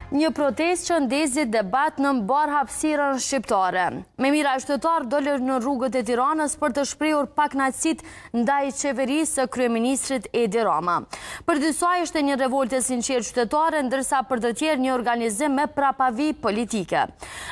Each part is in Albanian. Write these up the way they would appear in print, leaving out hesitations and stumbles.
Një protestë që ndezi debat në mbar hapësirën shqiptare. Me mira qytetarë dolën në rrugët e Tiranës për të shprehur pakënaqësinë ndaj qeverisë së kryeministrit Edi Rama. Për disa ishte një revoltë sinqert qytetare, ndërsa për të tjerë një organizim me prapavi politike.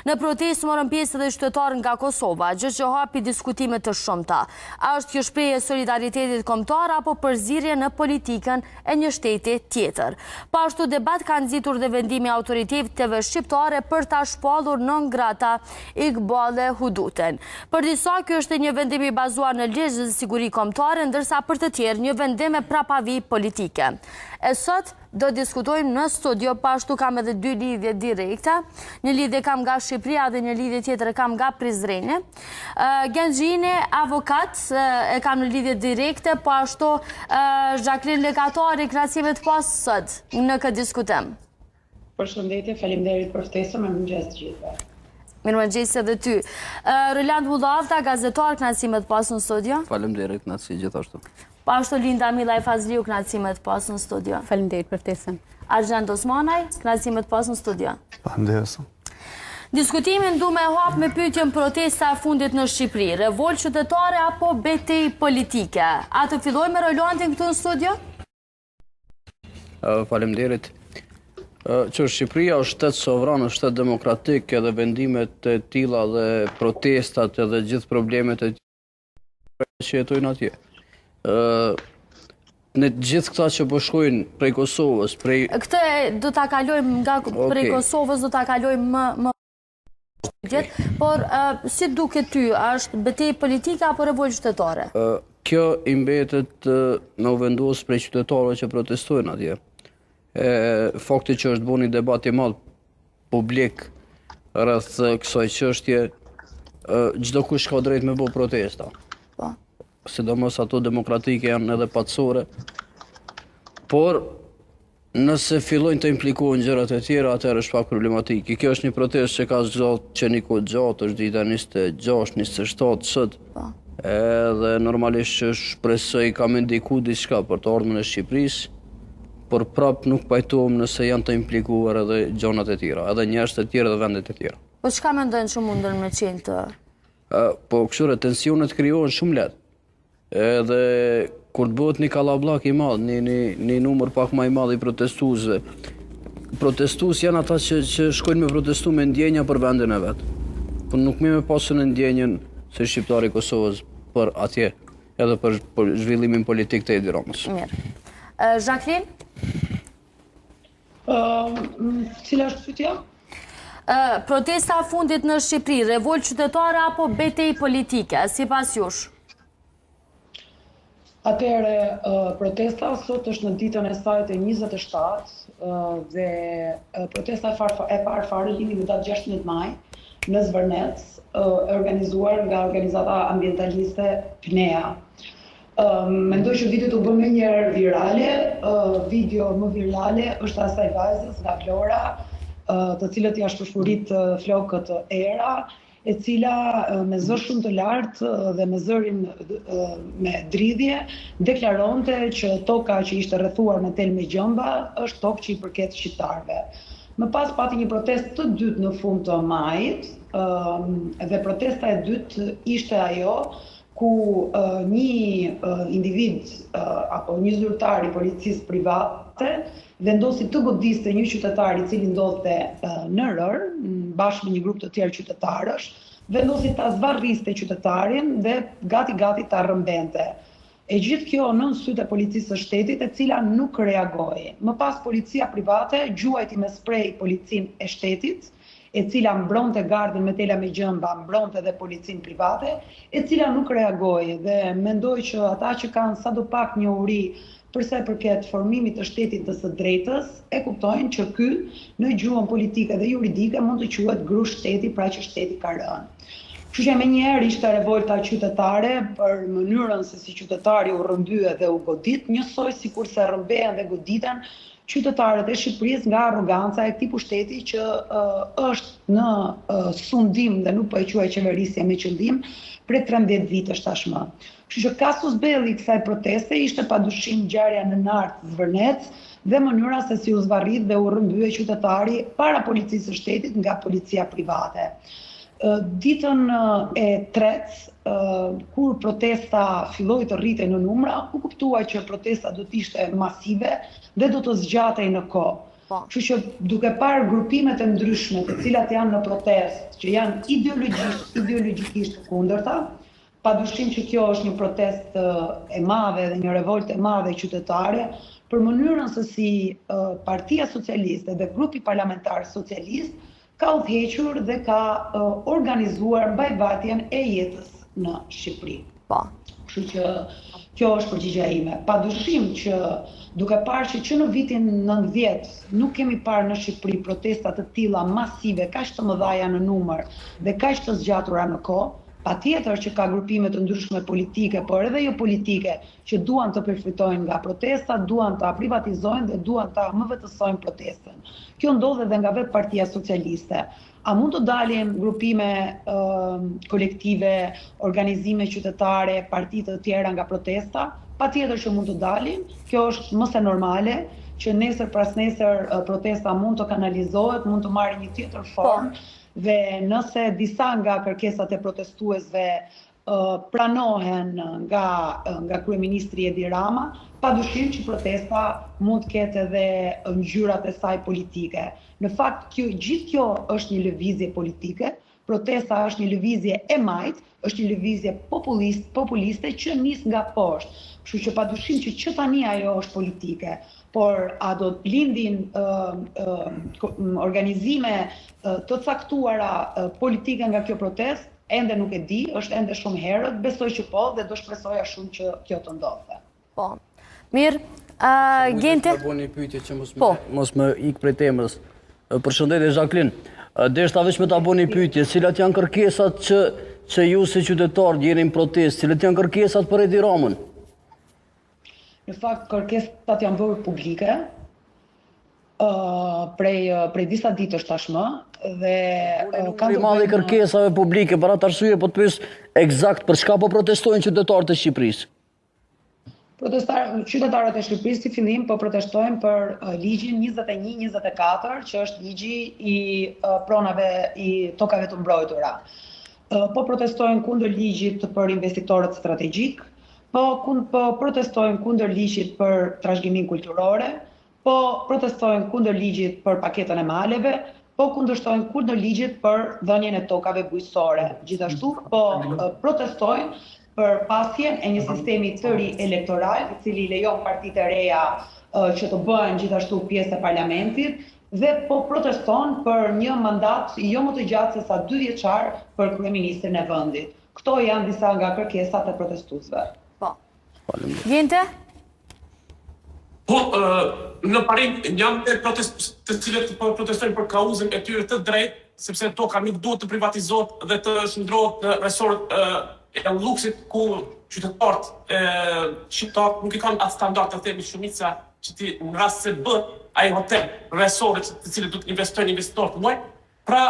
Në protestë morën pjesë edhe qytetarë nga Kosova, gjë që hapi diskutime të shumta. A është kjo shprehje e solidaritetit kombëtar apo përzierje në politikën e një shteti tjetër? Pa ashtu debat ka nxitur dhe vendimi autoriteteve shqiptare për ta shpallur non grata Iqbale Huduten. Për disa kjo është një vendim i bazuar në ligj dhe siguri kombëtare, ndërsa për të tjerë një vendim me prapavi politike. E sot do diskutojmë në studio, pashtu kam edhe dy lidhje direkte. Një lidhje kam nga Shqipëria dhe një lidhje tjetër kam nga Prizreni. Genxhini, avokat, e kam në lidhje direkte, pashtu Jacqueline Lekatari, krahasimet pas sot në këtë diskutim. Përshëndetje, faleminderit për ftesën, mirëmëngjes të gjithëve. Mirëmëngjes edhe ty. Roland Bullavta, gazetar, knasimet pas në studio. Faleminderit, knasi gjithashtu. Pashtu Linda Milaj Fazliu, knasimet pas në studio. Faleminderit për ftesën. Argjend Osmanaj, knasimet pas në studio. Faleminderit. Diskutimin du me hap me pyetjen protesta e fundit në Shqipëri, revoltë qytetare apo betejë politike. A të filloj me Rolandin këtu në studio? Faleminderit. Që Shqipëria është shtet sovran, është shtet demokratik, edhe vendimet e tilla dhe protestat edhe gjithë problemet e që jetojnë atje. Në gjithë këta që po shkojnë prej Kosovës, prej... Këtë do ta kalojmë nga prej Kosovës, do ta kalojmë më gjithë, por si duket ty, është betejë politike apo revoltë qytetare? Kjo i mbetet me u vendos prej qytetarëve që protestojnë atje. Fakti që është bërë një debat i madh publik rreth kësaj çështje, çdo kush ka drejt me bë protesta. Po. Sidomos ato demokratike janë edhe patësore. Por nëse fillojnë të implikohen gjërat e tjera, atëherë është pak problematike. Kjo është një protestë që ka zgjatur që një kohë gjatë, është dita 26, 27 sot. Po. Edhe normalisht që shpresoj ka me ndiku diçka për të ardhmen e Shqipërisë. Por prap nuk pajtohem nëse janë të implikuar edhe gjonat e tjera, edhe njerëz të tjerë dhe vendet e tjera. Po çka mendojnë që mundën me qenë të? Po kështu tensionet krijohen shumë lehtë. Edhe kur të bëhet një kallabllak i madh, një numër pak më i madh i protestuesve. Protestues janë ata që shkojnë me protestu me ndjenja për vendin e vet. Po nuk më pasën në ndjenjen se shqiptari i Kosovës për atje, edhe për zhvillimin politik të Edi Ramës. Mirë. Jacqueline? Cila është pyetja? Protesta e fundit në Shqipëri, revoltë qytetare apo betejë politike, sipas jush? Atëherë, protesta sot është në ditën e saj të 27 dhe protesta e parë fare lindi në datë 16 maj në Zvërnec, organizuar nga organizata ambientaliste PNEA. Mendoj që video të bën njëherë virale, video më virale është asaj vajzës nga Flora, të cilët ja shpërfurit flokët era, e cila me zë shumë të lartë dhe me zërin me dridhje deklaronte që toka që ishte rrethuar me tel me gjëmba është tokë që i përket shqiptarëve. Më pas pati një protestë të dytë në fund të majit, dhe protesta e dytë ishte ajo ku një individ apo një zyrtar i policisë private vendosi të godiste një qytetar i cili ndodhte në rër, bashkë me një grup të tjerë qytetarësh, vendosi ta zvarriste qytetarin dhe gati ta rrëmbente. E gjithë kjo nën sytë e policisë së shtetit, e cila nuk reagoi. Më pas policia private gjuajti me sprej policinë e shtetit, e cila mbronte gardën me tela me gjëmba, mbronte dhe policinë private, e cila nuk reagoi dhe mendoj që ata që kanë sadopak një uri përsa i përket formimit të shtetit të së drejtës, e kuptojnë që ky në gjuhën politike dhe juridike mund të quhet grush shteti, pra që shteti ka rënë. Kështu që menjëherë ishte revolta qytetare për mënyrën se si qytetari u rrëmbye dhe u godit, njësoj sikur se rrëmbehen dhe goditen qytetarët e Shqipërisë nga arroganca e këtij pushteti që është në sundim dhe nuk po e quaj qeverisje me qëllim për 13 vitesh tashmë. Kështu që kasus belli i kësaj proteste ishte padyshim ngjarja në Nart Zvërnec dhe mënyra se si u zvarrit dhe u rrëmbye qytetari para policisë së shtetit nga policia private. Ditën e tretë, kur protesta filloi të rritej në numra, u kuptua që protesta do të ishte masive dhe do të zgjatej në kohë. Kështu që duke parë grupimet e ndryshme të cilat janë në protestë, që janë ideologjikisht të kundërta, padyshim që kjo është një protestë e madhe dhe një revoltë e madhe qytetare për mënyrën se si Partia Socialiste dhe grupi parlamentar socialist ka udhëhequr dhe ka organizuar mbajvajtjen e jetës në Shqipëri. Kështu që kjo është përgjigjja ime. Padyshim që duke parë që në vitin 90 nuk kemi parë në Shqipëri protesta të tilla masive, kaq të mëdha në numër dhe kaq të zgjatura në kohë, patjetër që ka grupime të ndryshme politike, por edhe jo politike, që duan të përfitojnë nga protesta, duan ta privatizojnë dhe duan ta mëvetësojnë protestën. Kjo ndodh edhe nga vetë Partia Socialiste. A mund të dalin grupime kolektive, organizime qytetare, parti të tjera nga protesta? Patjetër që mund të dalin. Kjo është më se normale, që nesër pas nesër protesta mund të kanalizohet, mund të marrë një tjetër formë, dhe nëse disa nga kërkesat e protestuesve pranohen nga kryeministri Edi Rama, padyshim që protesta mund të ketë edhe ngjyrat e saj politike. Në fakt, gjithë kjo është një lëvizje politike, protesta është një lëvizje e majt, është një lëvizje populiste që nis nga poshtë. Kështu që padyshim që tani ajo është politike, por a do të lindin organizime të caktuara politike nga kjo protestë, ende nuk e di, është ende shumë herët, besoj që po dhe do shpresoja shumë që kjo të ndodhte. Po. Mirë, Gjente? Po një pyetje që mos më ik prej temës. Përshëndetje Jacqueline. Deshta veç me ta bëni një pyetje, cilat janë kërkesat që ju si qytetar jeni në protestë, cilat janë kërkesat për Edi Ramën? Në fakt, kërkesat janë bërë publike prej disa ditësh tashmë dhe kanë madhe kërkesave publike për atë arsye po të pyes eksakt për çka po protestojnë qytetarët e Shqipërisë. Qytetarët e Shqipërisë si fillim po protestojnë për ligjin 21-24, që është ligji i pronave i tokave të mbrojtura. Po protestojnë kundër ligjit për investitorët strategjik, po protestojnë kundër ligjit për trashëgiminë kulturore, po protestojnë kundër ligjit për paketën e maleve, po kundërshtojnë kundër ligjit për dhënien e tokave bujqësore. Gjithashtu po protestojnë për pasjen e një sistemi të ri elektoral, i cili lejon partitë e reja që të bëhen gjithashtu pjesë e parlamentit, dhe po proteston për një mandat jo më të gjatë se sa 2 vjeçar për kryeministrin e vendit. Këto janë disa nga kërkesat e protestuesve. Po. Gjente? Po, në parim, janë të cilët protestojnë për kauzën e tyre të drejtë, sepse toka nuk duhet të privatizohet dhe të shndrohet në resorët e luksit ku qytetarët shqiptar nuk i kanë atë standard të themi shumica që ti në rast se bën ai hotel resorët të cilët do të investojnë investitorët muaj. Pra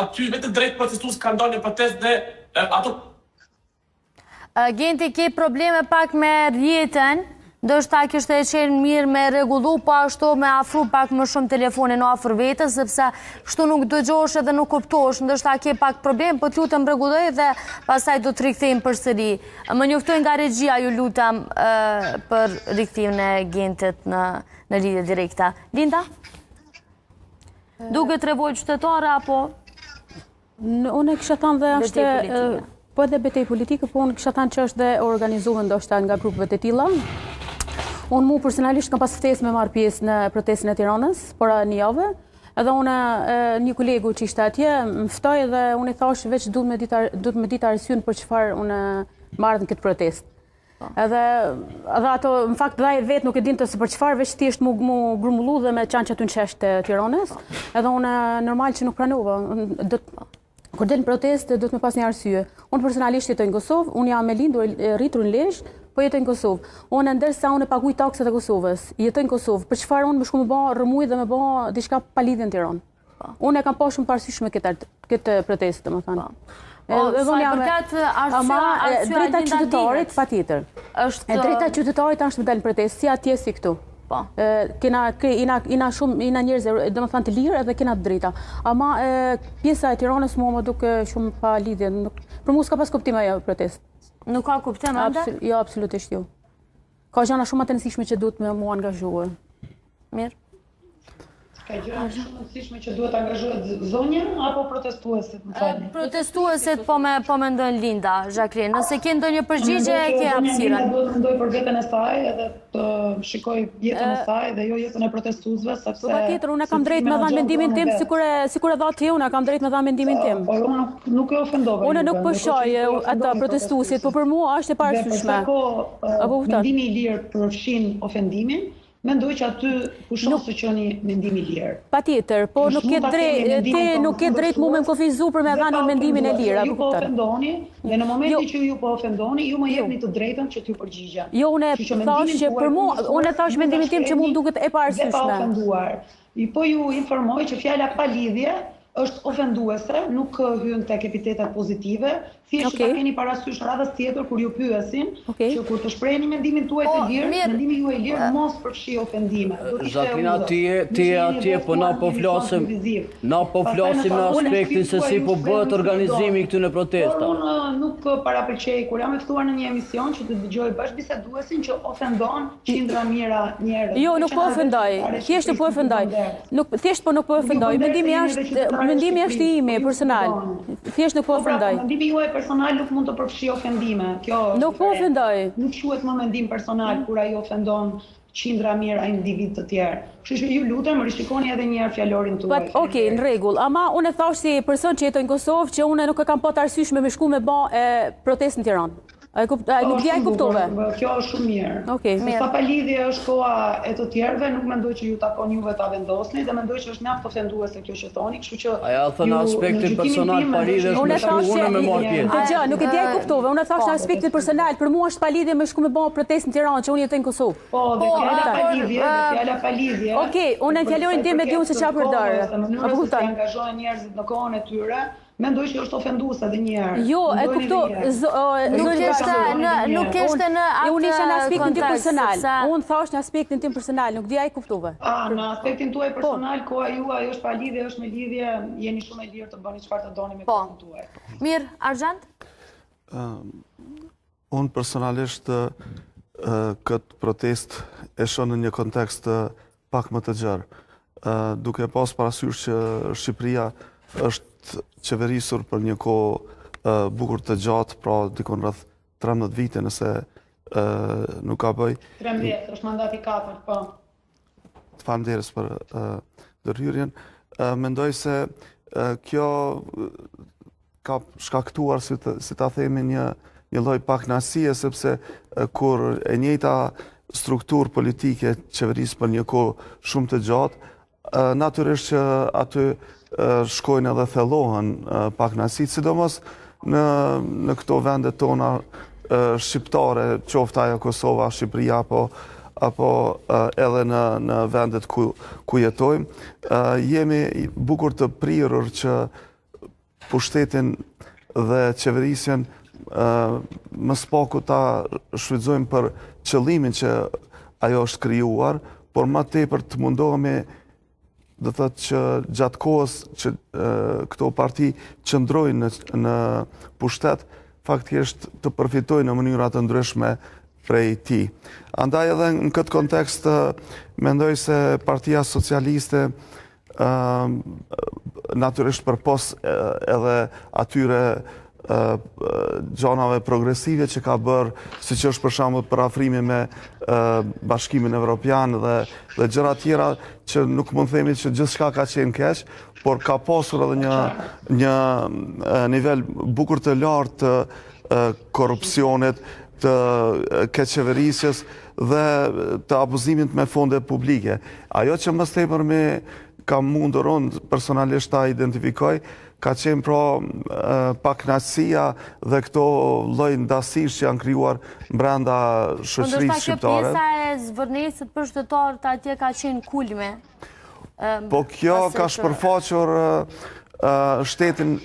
aty me të drejtë protestues kanë dalë në protestë dhe ato. Gjenti, ke probleme pak me rjetën, ndoshta kishte qenë mirë me rregullu, po ashtu me afru pak më shumë telefonin afër vetës, sepse kështu nuk dëgjosh edhe nuk kuptosh, ndoshta ke pak problem, po të lutem rregulloj dhe pastaj do të rikthejmë përsëri. Më njoftoj nga regjia, ju lutem për rikthimin e Gentit në lidhje direkta. Linda? Duket revoltë qytetare apo? Unë kisha thënë dhe është po edhe betejë politike, po unë kisha thënë që është dhe organizuar ndoshta nga grupeve të tilla. Unë mu personalisht kam pas ftesë me marrë pjesë në protestën e Tiranës, por një javë, edhe unë një kolegu që ishte atje, më ftoi dhe unë i thash veç duhet me ditë arsyen për çfarë unë marrë në këtë protestë. Edhe ato, në fakt, dhe vetë nuk e dinte se për çfarë, veç thjesht mu grumbullu dhe me qanë që aty në qesh të Tiranës, edhe unë normal që nuk pranova. Kur del në protestë, do të me pas një arsye. Unë personalisht jetoj në Kosovë, unë jam e lindur, rritur në Lezhë, po jetoj në Kosovë. Unë ndërsa unë paguaj takset e Kosovës, jetoj në Kosovë, për çfarë unë më shku më bë rrëmuj dhe më bë diçka pa lidhje në Tiranë. Unë e kam pa shumë parasysh me këtë protestë, domethënë. Drejta qytetarit patjetër. E drejta qytetarit është me dalë në protestë, si atje si këtu. Kena njerëz domethënë të lirë edhe kena të drejta. Ama pjesa e Tiranës mua më duke shumë pa lidhje. Për mua s'ka pas kuptim ajo protestë. Nuk ka kuptim ende? Jo, absolutisht jo. Ka gjëra shumë të rëndësishme që duhet me mua angazhuar. Mirë. Ka gjëra shumë të rëndësishme që duhet angazhohet zonja apo protestuesit, më falni? Protestuesit po mendojnë Linda, Jacqueline. Nëse ke ndonjë përgjigje, ke hapësirën. Linda duhet mendoj për veten e saj edhe të shikoj jetën e saj dhe jo jetën e protestuesve, sepse... Po patjetër, unë kam drejt me dhanë mendimin tim, sikur e dha ti, unë kam drejt me dhanë mendimin tim. Por unë nuk e ofendova. Unë nuk po shoh ata protestuesit, po për mua është e parasyshme. Mendimi i lirë përfshin ofendimin. Mendoj që aty pushon së qeni mendimi lirë. Patjetër, po nuk ke drejt mu me më kufizu për me dhanë mendimin e lirë. Ju po ofendoni, dhe në momenti që ju po ofendoni, ju më jepni të drejtën që t'ju përgjigja. Jo, unë thash që për mu, unë thash mendimin tim që mu më duket e parasyshme. Po ju informoj që fjala pa lidhje është ofenduese, nuk hyn tek epitetet pozitive, thjesht ta keni parasysh radhës tjetër kur ju pyesin, që kur të shprehni mendimin tuaj të lirë, mendimi juaj i lirë mos përfshi ofendime. Zaklina, ti atje po na po flasim në aspektin se si po bëhet organizimi këtu në protesta. Por unë nuk parapëlqej kur jam e ftuar në një emision që të dëgjoj bashkëbiseduesin që ofendon qindra mijëra njerëz. Jo, nuk po ofendoj. Thjesht po ofendoj. Thjesht po nuk po ofendoj. Mendimi është i imi personal. Thjesht nuk po ofendoj. Mendimi juaj personal nuk mund të përfshi ofendime. Nuk po ofendoj. Nuk quhet më mendim personal kur ai ofendon qindra mijëra individ të tjerë. Kështu që ju lutem rishikoni edhe një herë fjalorin tuaj. Okej, në rregull. Ama unë thash si person që jetoj në Kosovë që unë nuk e kam pasur arsysh me shku me bë protestë në Tiranë. Nuk dia e kuptove. Kjo është shumë mirë. Okej. Sa pa lidhje është koha e të tjerëve, nuk mendoj që ju takon juve ta vendosni dhe mendoj që është mjaft ofenduese kjo që thoni, kështu që aja thon aspektin personal pa lidhje me unë me marr pjesë. Dgjoj, nuk e dia e kuptove. Unë thash në aspektin personal, për mua është pa lidhje me shku me bë protestë në Tiranë, që unë jetoj në Kosovë. Po, fjala pa lidhje. Okej, unë fjalorin tim me diun se çfarë përdor. Apo kupton? Angazhohen njerëzit në kohën e tyre. Mendoj që është ofenduese edhe një herë. Jo, e kuptoj. Nuk ishte në atë unë isha në aspektin tim personal. Unë thash në aspektin tim personal, nuk dia e kuptove. Në aspektin tuaj personal, koha juaj është pa lidhje, është me lidhje, jeni shumë e lirë të bëni çfarë të doni me kohën tuaj. Mirë, Argjend? Unë personalisht këtë protest e shoh në një kontekst pak më të gjerë. Duke pas parasysh që Shqipëria është qeverisur për një kohë bukur të gjatë, pra dikon rreth 13 vite nëse nuk ka bëj. 13, është mandati 4, po. Faleminderit për ndërhyrjen. Mendoj se kjo ka shkaktuar, si ta themi, një lloj pakënaqësie, sepse kur e njëjta strukturë politike qeverisë për një kohë shumë të gjatë, natyrisht që aty shkojnë edhe thellohen pakënaqësitë, sidomos në këto vende tona shqiptare, qoftë ajo Kosova, Shqipëria apo edhe në vendet ku jetojmë. Jemi bukur të prirur që pushtetin dhe qeverisjen më spaku ta shfrytëzojmë për qëllimin që ajo është krijuar, por më tepër të mundohemi, do thotë që gjatë kohës që këto parti qëndrojnë në pushtet, faktikisht të përfitojnë në mënyra të ndryshme prej tij. Andaj edhe në këtë kontekst mendoj se Partia Socialiste natyrisht përpos edhe atyre gjanave progresive që ka bërë, siç është për shembull për afrimin me Bashkimin Evropian dhe gjëra tjera që nuk mund të themi që gjithçka ka qenë keq, por ka pasur edhe një nivel bukur të lartë të korrupsionit, të keqeverisjes dhe të abuzimit me fonde publike. Ajo që më tepër me kam mundur unë personalisht ta identifikoj, ka qenë pra pakënaqësia dhe këto lloj ndasish që janë krijuar brenda shoqërisë shqiptare. Ndoshta kjo pjesa e zvërnesit për qytetarët atje ka qenë kulme. Po kjo ka shpërfaqur shtetin,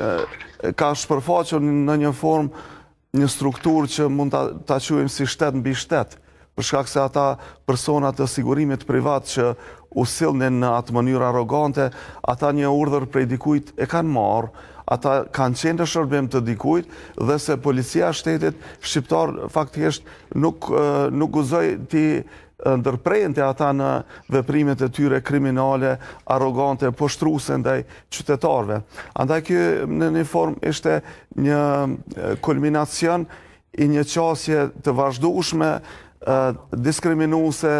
ka shpërfaqur në një formë një strukturë që mund ta quajmë si shtet mbi shtet, për shkak se ata persona të sigurimit privat që u sillnin në atë mënyrë arrogante, ata një urdhër prej dikujt e kanë marrë, ata kanë qenë në shërbim të dikujt dhe se policia e shtetit shqiptar faktikisht nuk guzoi ti ndërprejnë të ata në veprimet e tyre kriminale, arrogante, poshtruese ndaj qytetarëve. Andaj kjo në një formë ishte një kulminacion i një qasje të vazhdueshme, diskriminuese,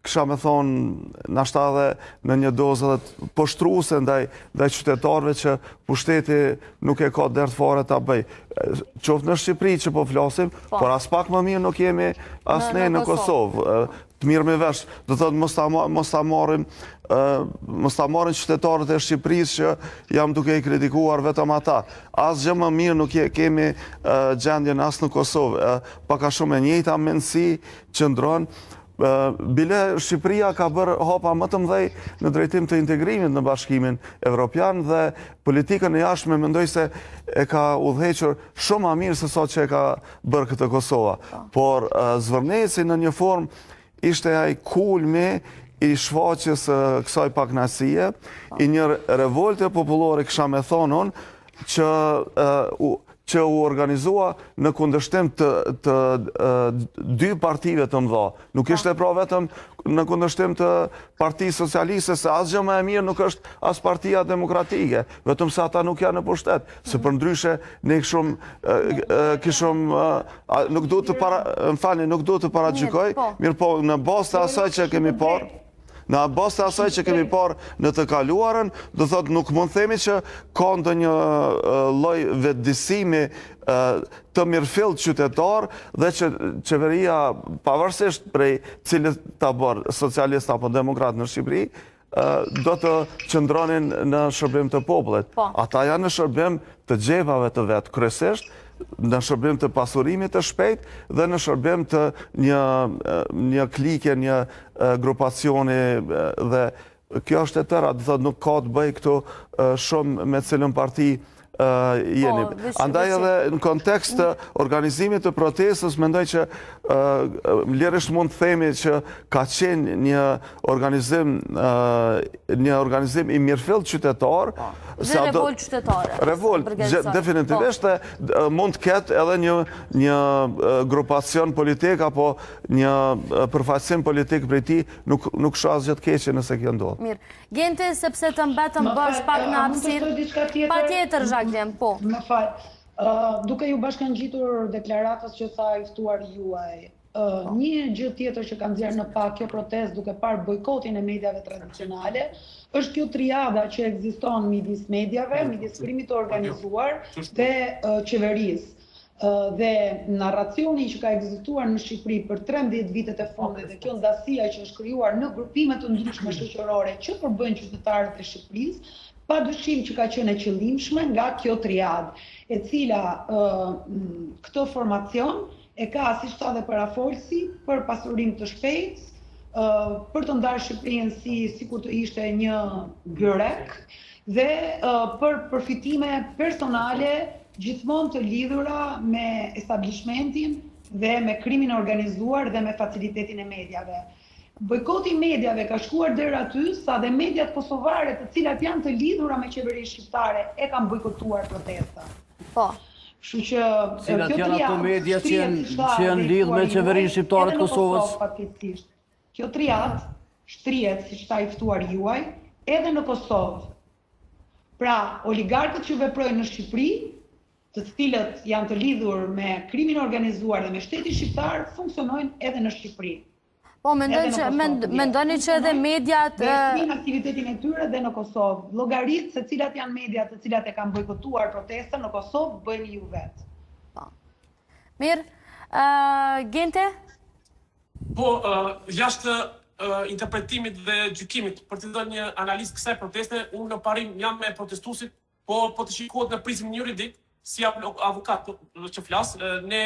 kisha me thonë nashta dhe në një dozë dhe poshtruese ndaj qytetarëve që pushteti nuk e ka dert fare ta bëj. Qoftë në Shqipëri që po flasim, por as pak më mirë nuk jemi as ne në Kosovë. Të mirë me vesh, do të thotë mos ta marrin qytetarët e Shqipërisë që jam duke i kritikuar vetëm ata. Asgjë më mirë nuk kemi gjendjen as në Kosovë. Pak a shumë e njëjta mendësi qëndron. Bile Shqipëria ka bërë hapa më të mëdhej në drejtim të integrimit në Bashkimin Evropian dhe politikën e jashtme mendoj se e ka udhëhequr shumë më mirë se sa që e ka bërë këtë Kosova. Por zvërnesi në një formë ishte ai kulmi i shfaqjes kësaj pakënaqësie, i një revolte popullore, kisha me thonë unë, që u organizua në kundërshtim të dy partive të mëdha. Nuk ishte pra vetëm në kundërshtim të Partisë Socialiste, se asgjë më e mirë nuk është as Partia Demokratike, vetëm se ata nuk janë në pushtet, se përndryshe ne nuk duhet të paragjykoj, mirë po në bazë të asaj që kemi parë, në bazë të asaj që kemi parë në të kaluarën, do thotë nuk mund themi që ka ndonjë lloj vetëdijsimi të mirëfillt qytetar dhe që qeveria, pavarësisht prej cilit ta bërë socialist apo demokrat në Shqipëri, do të qëndronin në shërbim të popullit. Ata janë në shërbim të xhepave të vet kryesisht, në shërbim të pasurimit të shpejt dhe në shërbim të një klike, një grupacioni dhe kjo është e tëra, do thotë nuk ka të bëj këtu shumë me cilën parti jeni. Andaj edhe në kontekst të organizimit të protestës, mendoj që lirisht mund të themi që ka qenë një organizim i mirëfillt qytetar. Dhe revolt qytetare. Revolt, definitivisht mund të ketë edhe një grupacion politik apo një përfaqësim politik prej tij, nuk shoh asgjë të keqe nëse kjo ndodh. Mirë. Gente, sepse të mbetëm bësh pak në hapësirë. Patjetër, Jacqueline, po. Më fal. Duke ju bashkangjitur deklaratës që tha i ftuar juaj, një gjë tjetër që ka nxjerrë në pak kjo protestë duke parë bojkotin e mediave tradicionale, është kjo triada që ekziston midis mediave, midis krimit të organizuar dhe qeverisë. Dhe narracioni që ka ekzistuar në Shqipëri për 13 vitet e fundit dhe kjo ndasia që është krijuar në grupime të ndryshme shoqërore që përbëjnë qytetarët e Shqipërisë, padyshim që ka qenë e qëllimshme nga kjo triadë, e cila këtë formacion e ka, siç tha dhe parafolsi, për pasurim të shpejtë, për të ndarë Shqipërinë sikur të ishte një gërek dhe për përfitime personale gjithmonë të lidhura me establishmentin dhe me krimin organizuar dhe me facilitetin e mediave. Bojkoti i mediave ka shkuar deri aty sa dhe mediat kosovare, të cilat janë të lidhura me qeverinë shqiptare, e kanë bojkotuar protesta. Po. Kështu që cilat janë ato media që janë lidhur me qeverinë shqiptare të Kosovës? Kjo triad shtrihet, siç tha i ftuar juaj, edhe në Kosovë. Pra, oligarkët që veprojnë në Shqipëri, të cilët janë të lidhur me krimin organizuar dhe me shtetin shqiptar, funksionojnë edhe në Shqipëri. Po, mendoni që edhe mediat... Në aktivitetin e tyre dhe në Kosovë. Llogaritë se cilat janë mediat të cilat e kanë bojkotuar protestën në Kosovë, bëjmë ju vetë. Mirë. Gente? Po, jashtë interpretimit dhe gjykimit për të dhënë një analizë kësaj proteste, unë në parim jam me protestuesit, po të shikohet në prizmën juridik, si avokat që flas, ne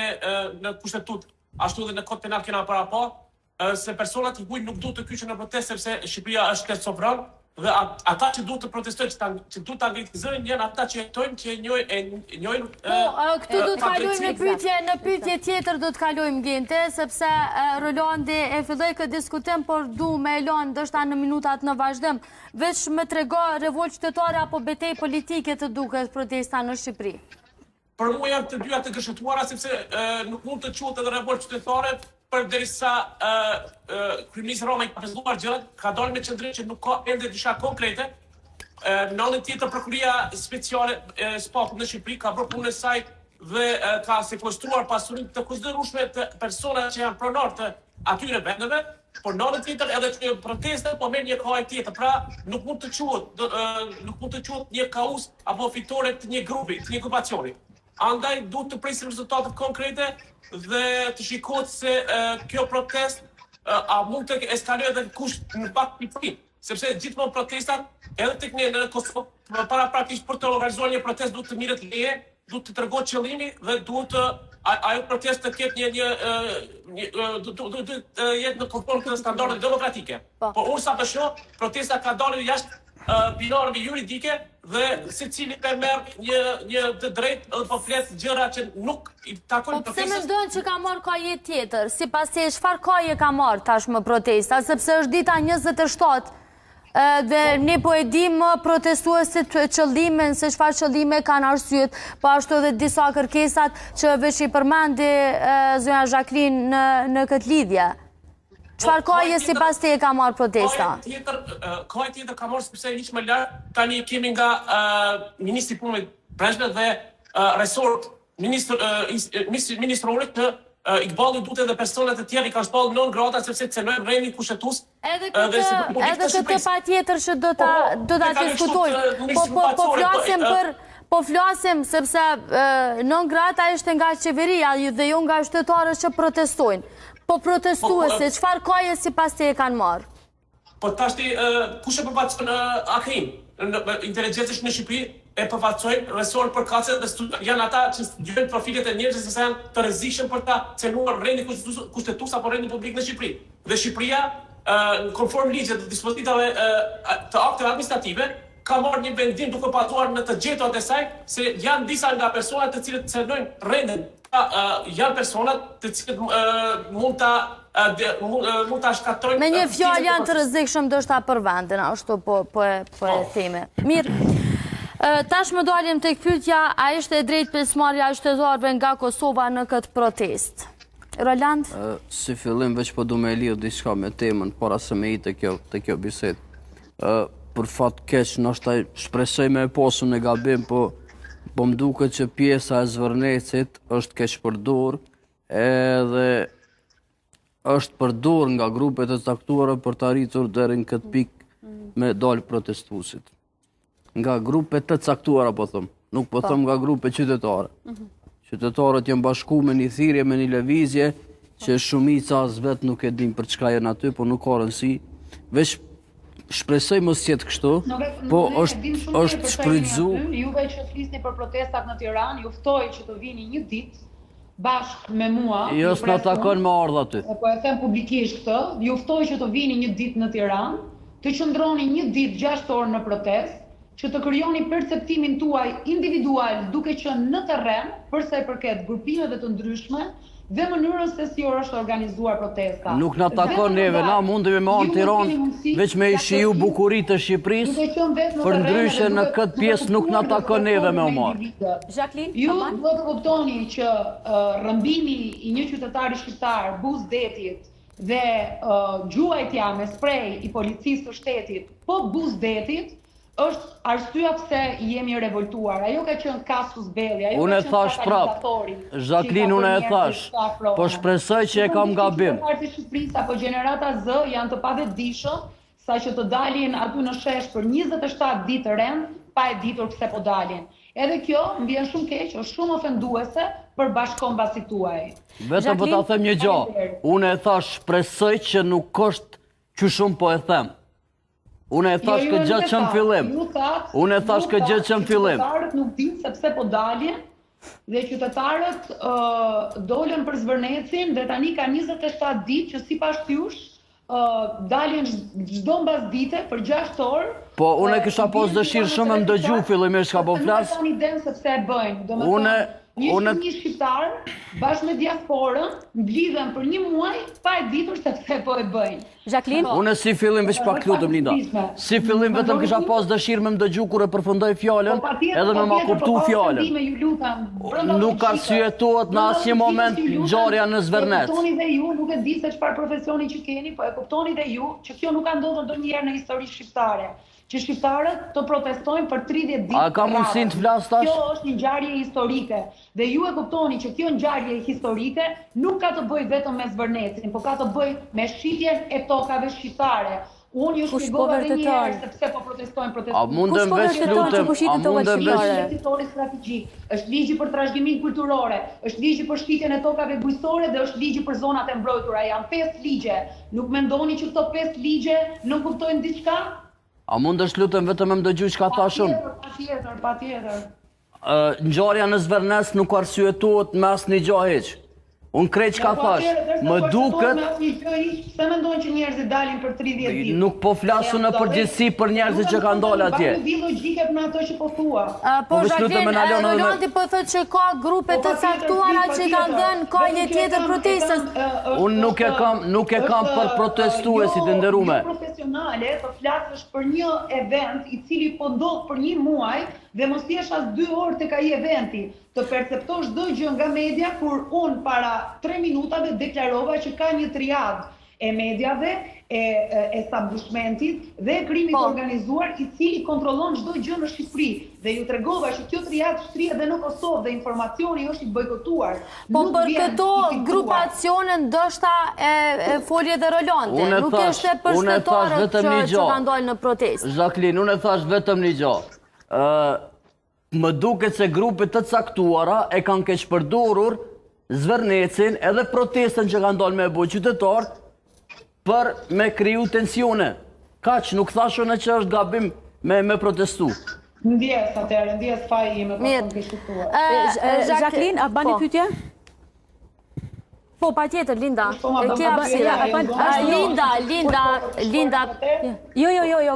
në kushtetut, ashtu dhe në kod penal kena para pa, se personat i huaj nuk duhet të kyçen në protestë sepse Shqipëria është shtet sovran dhe ata që duhet të protestojnë, që duhet ta ngritin zërin, janë ata që jetojnë, që njojnë. Këtu do të kalojmë në pyetje tjetër, do të kalojmë Gjente, sepse Rolandi e filloi këtë diskutim, por du me elon ndoshta në minutat në vazhdim. Veç me trego revolt qytetare apo betejë politike të duket protesta në Shqipëri. Për mua janë të dyja të gëshëtuara, sepse nuk mund të quhet edhe revolt qytetare, përderisa kryeministri Rama i ka prezantuar gjërat, ka dalë me qëndrim që nuk ka ende diçka konkrete. Në anën tjetër, prokuria speciale SPAK në Shqipëri ka bërë punën e saj dhe ka sekuestruar pasurinë të kushtueshme të personave që janë pronar të atyre vendeve, por në anën tjetër edhe që protesta po merr një kohë tjetër. Pra nuk mund të quhet një kaos apo fitore të një grupi, të një grupacioni. Andaj duhet të presim rezultatet konkrete dhe të shikohet se kjo protest a mund të eskalojë edhe në pak Shqipëri, sepse gjithmonë protestat edhe tek ne në Kosovë para praktikisht për të organizuar një protestë duhet të mirët leje, duhet të tregohet qëllimi dhe duhet ajo protestë të ketë duhet të jetë në konform të standardet demokratike. Po unë sa të shoh, protesta ka dalë jashtë binarëve juridike dhe secili ka merr një të drejtë edhe po flet gjëra që nuk i takojnë protestës. Po pse mendojnë që ka marrë kohë tjetër? Sipas se çfarë kohë ka marrë tashmë protesta, sepse është dita 27 dhe ne po e dimë protestuesit qëllimin, se çfarë qëllime kanë arsyet, po ashtu edhe disa kërkesat që veç i përmendi zonja Jacqueline në këtë lidhje. Çfarë kohë sipas te ka marrë protesta? Kohë tjetër ka marrë sepse hiç më lart tani kemi nga ministri i punëve brendshme dhe resort ministrorit të Iqballi duhet edhe personat e tjerë i kanë shpallur non grata sepse cenojnë rendin kushtetues. Edhe këtë patjetër që do ta diskutojmë. Po flasim sepse non grata është nga qeveria dhe jo nga qytetarët që protestojnë. Po protestuese, çfarë kohë sipas te e kanë marrë? Po tashti kush e përfaqëson AKI-n? Inteligjencës në Shqipëri e përfaqësojnë resort përkatëse dhe janë ata që studiojnë profilet e njerëzve se janë të rrezikshëm për ta cenuar rendin kushtetues apo rendin publik në Shqipëri. Dhe Shqipëria në konform ligjet dhe dispozitave të akteve administrative ka marrë një vendim duke patuar në të gjeturat e saj se janë disa nga personat të cilët cenojnë rendin. Janë personat të cilët mund ta shkatërrojnë. Me një fjalë janë të rrezikshëm ndoshta për vendin, ashtu po e themi. Mirë. Tash më dalim tek pyetja, a ishte e drejtë pjesëmarrja e qytetarëve nga Kosova në këtë protestë? Roland? Si fillim veç po du me lidh diçka me temën para se me te kjo bisedë. Për fat keq ndoshta shpresoj me pasur në gabim, po më duket që pjesa e Zvërnecit është keq përdor edhe është përdor nga grupet e caktuara për të arritur deri në këtë pikë me dalë protestuesit. Nga grupet të caktuara po them, nuk po them nga grupet qytetare. Qytetarët janë bashkuar me një thirrje, me një lëvizje që shumica as vet nuk e din për çka janë aty, po nuk ka rëndësi. Veç shpresoj mos jetë kështu, po është shfrytzu. Juve që flisni për protestat në Tiranë, ju ftoj që të vini një ditë bashkë me mua. Jo s'na takon me ardh aty. Po e them publikisht këtë, ju ftoj që të vini një ditë në Tiranë, të qëndroni një ditë 6 orë në protestë, që të krijoni perceptimin tuaj individual duke qenë në terren për sa i përket grupimeve të ndryshme dhe mënyrën se si është organizuar protesta. Nuk na takon neve, na mundemi me anë Tiranë veç me i shiju bukuritë të Shqipërisë, për ndryshe në këtë pjesë nuk na takon neve me u marrë. Jacqueline, ju do të kuptoni që rrëmbimi i një qytetari shqiptar buz detit dhe gjuajtja me sprej i policisë të shtetit po buz detit është arsyeja pse jemi revoltuar. Ajo ka qenë kasus belli, ajo unë e thash prap. Jacqueline, unë e thash. Po shpresoj që e kam gabim. Parti Shqipërisë apo Gjenerata Z janë të pavetëdijshëm saqë të dalin aty në shesh për 27 ditë rend pa e ditur pse po dalin. Edhe kjo më vjen shumë keq, është shumë ofenduese për bashkëkombasit tuaj. Vetëm po ta them një gjë. Unë e thash shpresoj që nuk është Që shumë po e them. Unë e thash këtë gjë që në fillim. Unë e thash këtë gjë që në fillim. Qytetarët nuk dinë sepse po dalin dhe qytetarët dolën për Zvërnecin dhe tani ka 27 ditë që sipas tysh dalin çdo mbas dite për 6 orë. Po unë e kisha pas dëshirë shumë më dëgju fillimisht ka po flas. Unë them sepse e bëjnë. Domethënë një shqiptar bashkë me diasporën mblidhen për 1 muaj pa e ditur sepse po e bëjnë. Jacqueline, unë si fillim veç pak lutem Linda. Si fillim vetëm kisha pas dëshirë më dëgju kur e përfundoj fjalën, edhe më ma kuptu fjalën. Nuk arsyetohet në asnjë moment ngjarja në Zvërnec. Kuptoni dhe ju, nuk e di se çfarë profesioni që keni, po e kuptoni dhe ju që kjo nuk ka ndodhur ndonjëherë në historinë shqiptare. Që shqiptarët të protestojnë për 30 ditë. A ka mundësi të flas tash? Kjo është një ngjarje historike dhe ju e kuptoni që kjo ngjarje historike nuk ka të bëjë vetëm me Zvërnecin, por ka të bëjë me shitjen e tokave shqiptare. Unë ju shpjegova edhe një herë sepse po protestojnë. A mundem veç lutem, a mundem veç strategjik. Është ligji për trashëgiminë kulturore, është ligji për shitjen e tokave bujqësore dhe është ligji për zonat e mbrojtura. Janë 5 ligje. Nuk mendoni që këto 5 ligje nuk kuptojnë diçka? A mund është lutem vetëm më dëgju çka thash unë? Patjetër. Ngjarja në Zvërnec nuk arsyetohet me asnjë gjë hiç. Unë krejt çka thash, më duket... Pse mendojnë që njerëzit dalin për 30 ditë? Nuk po flasu në përgjithësi për njerëzit që kanë dalë atje. Nuk di logjike në ato që po thua. Po Jacqueline, Rolandi po thotë që ka grupe të caktuara që kanë dhënë kohë tjetër protestës. Unë nuk e kam për protestuesit e nderuame. Profesionale, të flasësh për një event i cili po ndodh për 1 muaj dhe mos jesh as 2 orë tek ai eventi. Të perceptosh çdo gjë nga media kur unë para 3 minutave deklarova që ka një triad e mediave, e establishmentit dhe krimit organizuar i cili kontrollon çdo gjë në Shqipëri. Dhe ju tregova që kjo triad shtrihet edhe në Kosovë dhe informacioni është i bojkotuar. Po për këto grupacione ndoshta e folje dhe Rolandi. Nuk është për shtetërorët që kanë dalë në protestë. Jacqueline, unë e thash vetëm një gjë. Më duket se grupet të caktuara e kanë keq përdorur Zvërnecin edhe protestën që kanë dalë me bujë qytetar për me kriju tensione. Kaq, nuk thashun e që është gabim me protestu. Ndjes atëherë, ndjes faji ime për të shqiptuar. Jacqueline, a bani pyetje? Po, patjetër, Linda. Linda. Jo,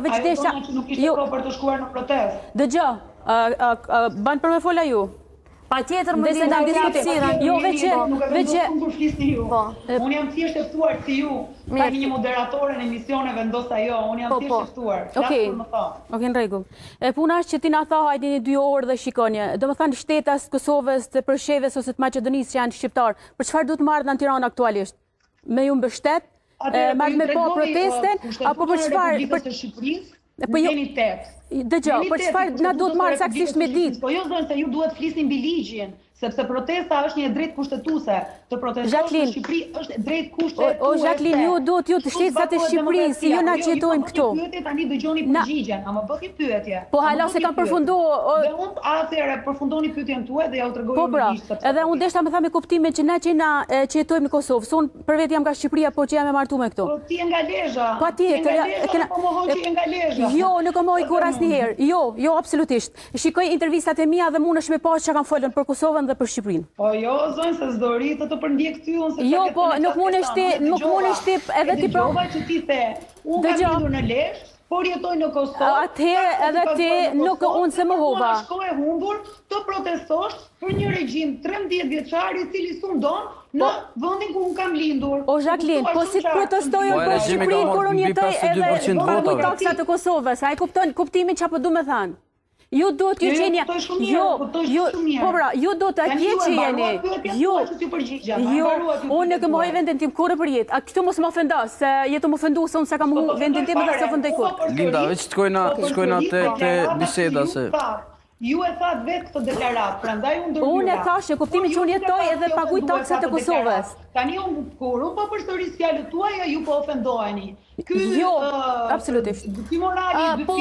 veç desha. Ajo që nuk ishte pro për të shkuar në protestë. Dëgjoj, ban për me fola ju. Patjetër më Linda diskutirën. Jo, veç Unë jam thjesht e ftuar si ju. Tani një moderatore në emisione vendos ajo. Unë jam thjesht e ftuar. Okej, në rregull. Puna është që ti na tha hajde një 2 orë dhe shikonje. Domethënë shtetas Kosovës, të Përshevës ose të Maqedonisë që janë shqiptar, për çfarë duhet marrë në Tiranë aktualisht? Me ju mbështet? Marrë me po protesten apo për çfarë? Për Shqipërisë. Po jo. Dëgjoj, për çfarë na duhet marrë saktësisht me ditë? Po jo zonë se ju duhet flisni mbi ligjin, sepse protesta është një drejt kushtetuese. Të protestosh në Shqipëri është drejt kushtetuese. O Jacqueline, ju duhet ju të shtetat e Shqipërisë, si ju na që jetojmë këtu. Pyetje tani dëgjoni përgjigjen, ama bëni pyetje. Po hala se kam përfunduar. Dhe unë atëherë përfundoni pyetjen tuaj dhe ja u tregoj përgjigjen. Edhe unë deshta më tha me kuptimin që na që jetojmë në Kosovë, unë për vetë jam nga Shqipëria, po që jam e martuar me këtu. Po ti je nga Lezhë. Patjetër, po mohon që je nga Lezhë. Jo, nuk e mohoj kur asnjëherë. Jo, absolutisht. Shikoj intervistat e mia dhe mundesh me pas çka kanë folën për Kosovën dhe për Shqipërinë. Po jo, zonë se s'dori të përndjek ty unë se jo, po nuk mundesh ti edhe ti po. Dëgjova që ti the, unë kam lindur në Lezhë, por jetoj në Kosovë. Atëherë edhe ti nuk unë se mohova. Shko e humbur të protestosh për një regjim 13 vjeçar i cili sundon në vendin ku unë kam lindur. O Jacqueline, po si protestojnë për Shqipërinë kur unë jetoj edhe paguaj taksat të Kosovës, a e kupton kuptimin çapo do të thënë? Ju do të jeni po pra, ju do të atje që jeni. Unë nuk më hoj vendin tim kurrë për jetë. A këtu mos më ofendos, se jetu më ofendu se unë se kam vendin tim dhe se ofendoj kur. Linda, veç shkojna te biseda se. Ju e thatë vetë këtë deklarat, prandaj unë ndërhyra. Unë e thashë, kuptimi që unë jetoj edhe paguaj taksat e Kosovës. Tani unë kur unë po përsëris fjalët tuaja, ju po ofendoheni. Jo, absolutisht. Ky morali, po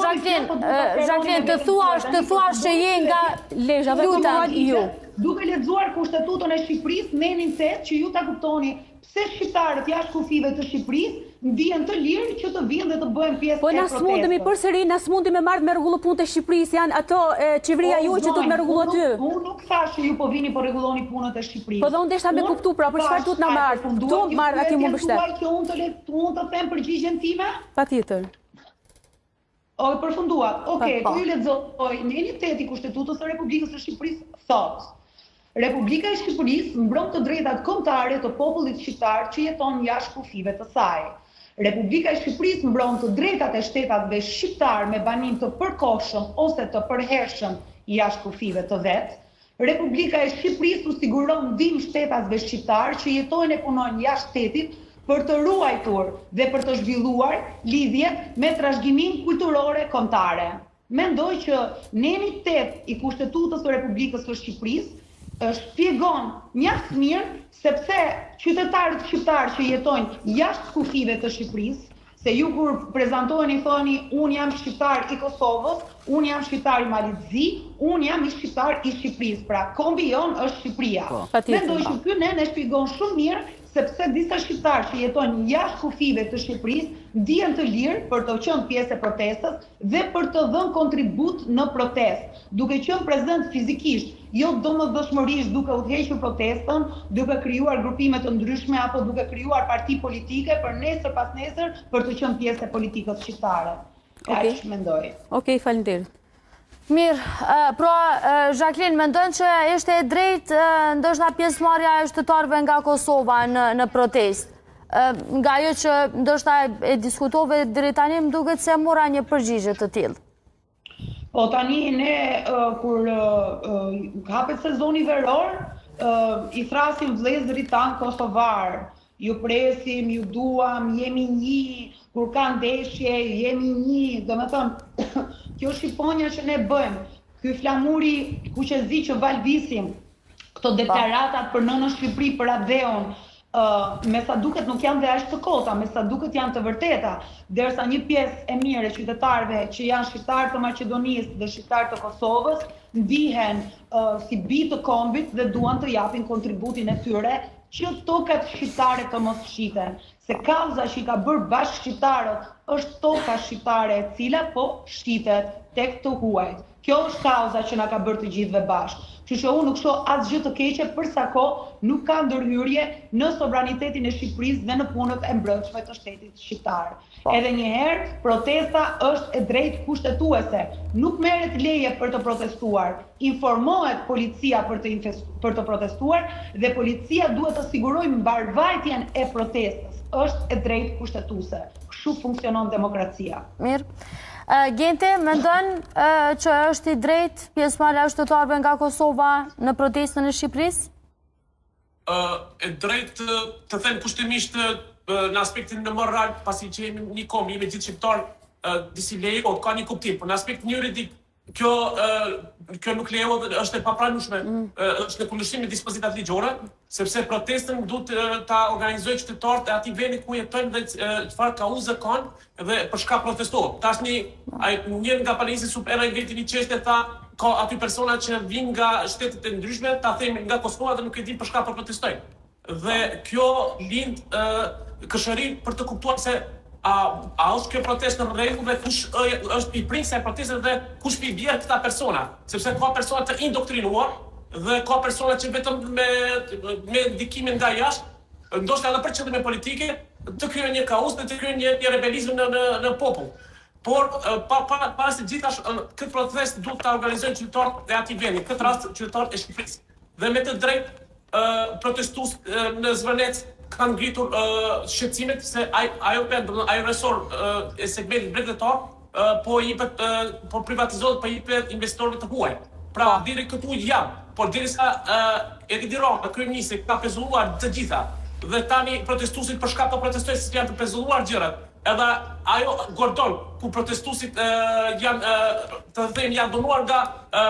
Jacqueline, të thuash që je nga Lezhë dhe lutem ju. Duke lexuar kushtetutën e Shqipërisë, menin se që ju ta kuptoni pse shqiptarët jashtë kufive të Shqipërisë ndihen të lirë që të vinë dhe të bëhen pjesë e Po protestës. na smundemi përsëri, na smundemi me marrë me rregullu punët e Shqipërisë, janë ato qeveria juaj që duhet me rregullu aty. Unë nuk thash që ju po vini po rregulloni punët e Shqipërisë. Po dhe unë deshta me kuptu, pra për çfarë duhet na marrë? Ktu marrë aty mund mbështet. Që unë të them përgjigjen time? Patjetër. O, përfunduat. Okej, ku ju lexoj në 1/8 i Kushtetutës së Republikës së Shqipërisë thotë: Republika e Shqipërisë mbron të drejtat kombëtare të popullit shqiptar që jeton jashtë kufive të saj. Republika e Shqipërisë mbron të drejtat e shtetatëve shqiptar me banim të përkohshëm ose të përhershëm jashtë kufive të vet. Republika e Shqipërisë u siguron ndihmë shtetatëve shqiptar që jetojnë e punojnë jashtë shtetit për të ruajtur dhe për të zhvilluar lidhjet me trashëgiminë kulturore kombëtare. Mendoj që neni 8 i Kushtetutës së Republikës së Shqipërisë shpjegon mjaft mirë sepse qytetarët shqiptarë që jetojnë jashtë kufive të Shqipërisë, se ju kur prezantoheni thoni unë jam shqiptar i Kosovës, unë jam shqiptar i Malizzi, unë jam i shqiptar i Shqipërisë, pra kombi jon është Shqipëria. Mendoj që ky nen e shpjegon shumë mirë sepse disa shqiptarë që jetojnë jashtë kufive të Shqipërisë ndihen të lirë për të qenë pjesë e protestës dhe për të dhënë kontribut në protestë, duke qenë prezent fizikisht, jo domosdoshmërisht duke udhëhequr protestën, duke krijuar grupime të ndryshme apo duke krijuar parti politike për nesër pas nesër për të qenë pjesë e politikës shqiptare. Kaq mendoj. Okej, faleminderit. Mirë, pra Jacqueline, mendon që ishte e drejtë ndoshta pjesëmarrja e qytetarëve nga Kosova në protestë? Nga ajo që ndoshta e diskutove deri tani më duket se mora një përgjigje të tillë. Po tani ne kur hapet sezoni veror, i thrasim vëllezërit tanë kosovar, ju presim, ju duam, jemi një, kur ka ndeshje, jemi një, domethënë kjo shqiponja që ne bëjmë, ky flamuri kuqezi që valvisim, këto deklaratat për nënën Shqipëri, për Adheon, me sa duket nuk janë dhe ashtë të kota, me sa duket janë të vërteta, derisa një pjesë e mirë e qytetarëve që janë shqiptarë të Maqedonisë dhe shqiptarë të Kosovës, ndihen si bi të kombit dhe duan të japin kontributin e tyre që tokat shqiptare të mos shiten. Se kauza që i ka bërë bashkë shqiptarët është toka shqiptare e cila po shqitet tek të huajt. Kjo është kauza që na ka bërë të gjithëve bashkë. Që që unë nuk shoh asgjë të keqe përsa nuk ka ndërhyrje në sovranitetin e Shqipërisë dhe në punët e mbrëmshme të shtetit shqiptar. Edhe një herë, protesta është e drejtë kushtetuese. Nuk merret leje për të protestuar. Informohet policia për të protestuar dhe policia duhet të sigurojë mbarvajtjen e protestës. Është e drejtë kushtetuese. Kështu funksionon demokracia. Mirë. Gente, mendon që është i drejtë pjesëmarrja e qytetarëve nga Kosova në protestën e Shqipërisë? E drejtë të them kushtimisht në aspektin në moral, pasi që jemi një kombi, jemi gjithë shqiptarë, disi lejo, ka një kuptim, por në aspektin juridik, kjo nuk lejo dhe është e papranueshme, është në kundërshtim me dispozitat ligjore, sepse protestën duhet ta organizojë qytetarët e atij vendi ku jetojnë dhe çfarë kauze kanë dhe për çka protestohen. Tashni një nga panelistë supera i veti një çështje tha ka aty persona që vinë nga shtetet e ndryshme, ta themi nga Kosova dhe nuk e din për çka po protestojnë. Dhe kjo lind këshëri për të kuptuar se a është kjo protestë në rregull dhe kush është i prinsë e protestës dhe kush i bjerë këta persona, sepse ka persona të indoktrinuar dhe ka persona që vetëm me ndikimin nga jashtë, ndoshta edhe për qëllime politike, të krijojnë një kaos dhe të krijojnë një rebelizëm në popull. Por para se gjithashtu këtë protestë duhet ta organizojnë qytetarët e atij vendi, këtë rast qytetarët e Shqipërisë. Dhe me të drejtë protestues në Zvërnec kanë ngritur shqetësimet se ajo resor e segmentit mbretëtor po privatizohet, po jepet investorëve të huaj. Pra deri këtu jam, por derisa Edi Rama, kryeministri, ka pezulluar të gjitha dhe tani protestuesit për shkak të protestojnë se janë të pezulluar gjërat. Edhe ajo Gordon, ku protestuesit janë donuar nga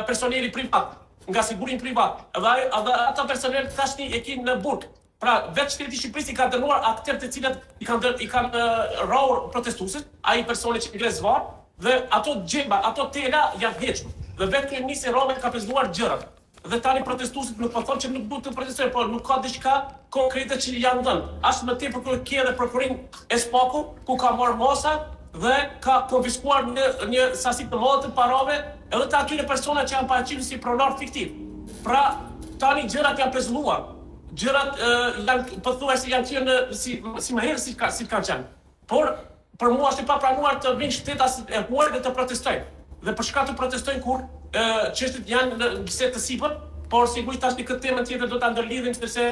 personeli privat, nga sigurimi privat. Edhe ata personel tashni e kinë në burg. Pra, vetë shteti i Shqipërisë i ka dënuar aktorët të cilët i kanë rrahur protestuesit, ai personi që ngre zvarr, dhe ato gjemba, ato tela janë hequr. Dhe vetë kryeministri Rama ka pezulluar gjërat. dhe tani protestuesit nuk po thonë që nuk duhet të protestojnë, por nuk ka diçka konkrete që janë dhënë. As më tepër kur ke edhe prokurin e SPAK-u, ku ka marrë mosa dhe ka konfiskuar një sasi të madhe të parave edhe të atyre persona që janë paraqitur si pronar fiktiv. Pra, tani gjërat janë pezulluar. Gjërat janë pothuajse janë qenë si më herë si kanë qenë. Por për mua është e papranuar të vinë shtetas e huaj dhe të protestojnë. Dhe për shkak të protestojnë kur çështjet janë në bisedë të sipër, por sigurisht tash në këtë temë tjetër do ta ndërlidhim sepse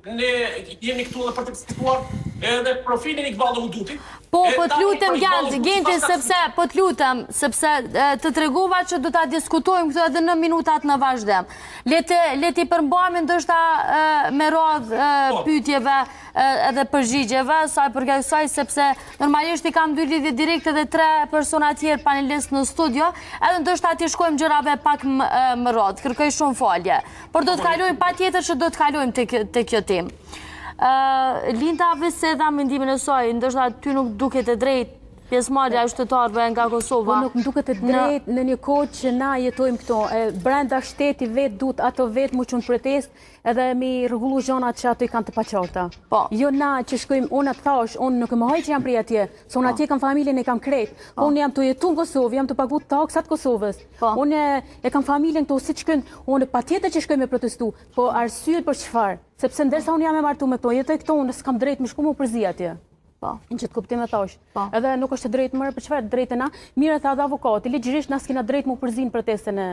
ne jemi këtu edhe për të diskutuar edhe profilin i Gvallo Hudutit. Po të lutem Genti, sepse po të lutem, sepse të tregova që do ta diskutojmë këtë edhe në minutat në vazhdim. Le ti përmbajmë ndoshta me radhë pyetjeve edhe përgjigjeve, sa përket kësaj, sepse normalisht i kam dy lidhje direkte dhe 3 persona tjerë panelistë në studio, edhe ndoshta ti shkojmë gjërave pak më radhë. Kërkoj shumë falje. Por do të kalojmë patjetër që do të kalojmë te kjo temë. Linda Veseda, mendimin e saj, ndoshta ty nuk duket e drejtë pjesëmarrja e qytetarëve nga Kosova. Po nuk më duket e drejtë në një kohë që na jetojmë këto. Brenda shteti vetë duhet ato vetë mu qënë protest edhe mi rregullu gjonat që ato i kanë të paqarta. Jo na që shkojmë, unë atë thash, unë nuk më haj që jam prej atje, se unë atje kam familjen e kam krejt. Unë jam të jetu në Kosovë, jam të pagu taksat Kosovës. Unë e kam familjen këto si që shkojnë, unë patjetër që shkojmë me protestu, po arsyet për çfarë? Sepse ndërsa unë jam e martu me to, jetoj këto, unë s'kam drejt më shku më përzi atje. Në që të kuptim e thash. Edhe nuk është drejt mërë për çfarë drejt e na, mire tha dhe avokati, ligjërisht na s'kena drejt më përzi në protestën e...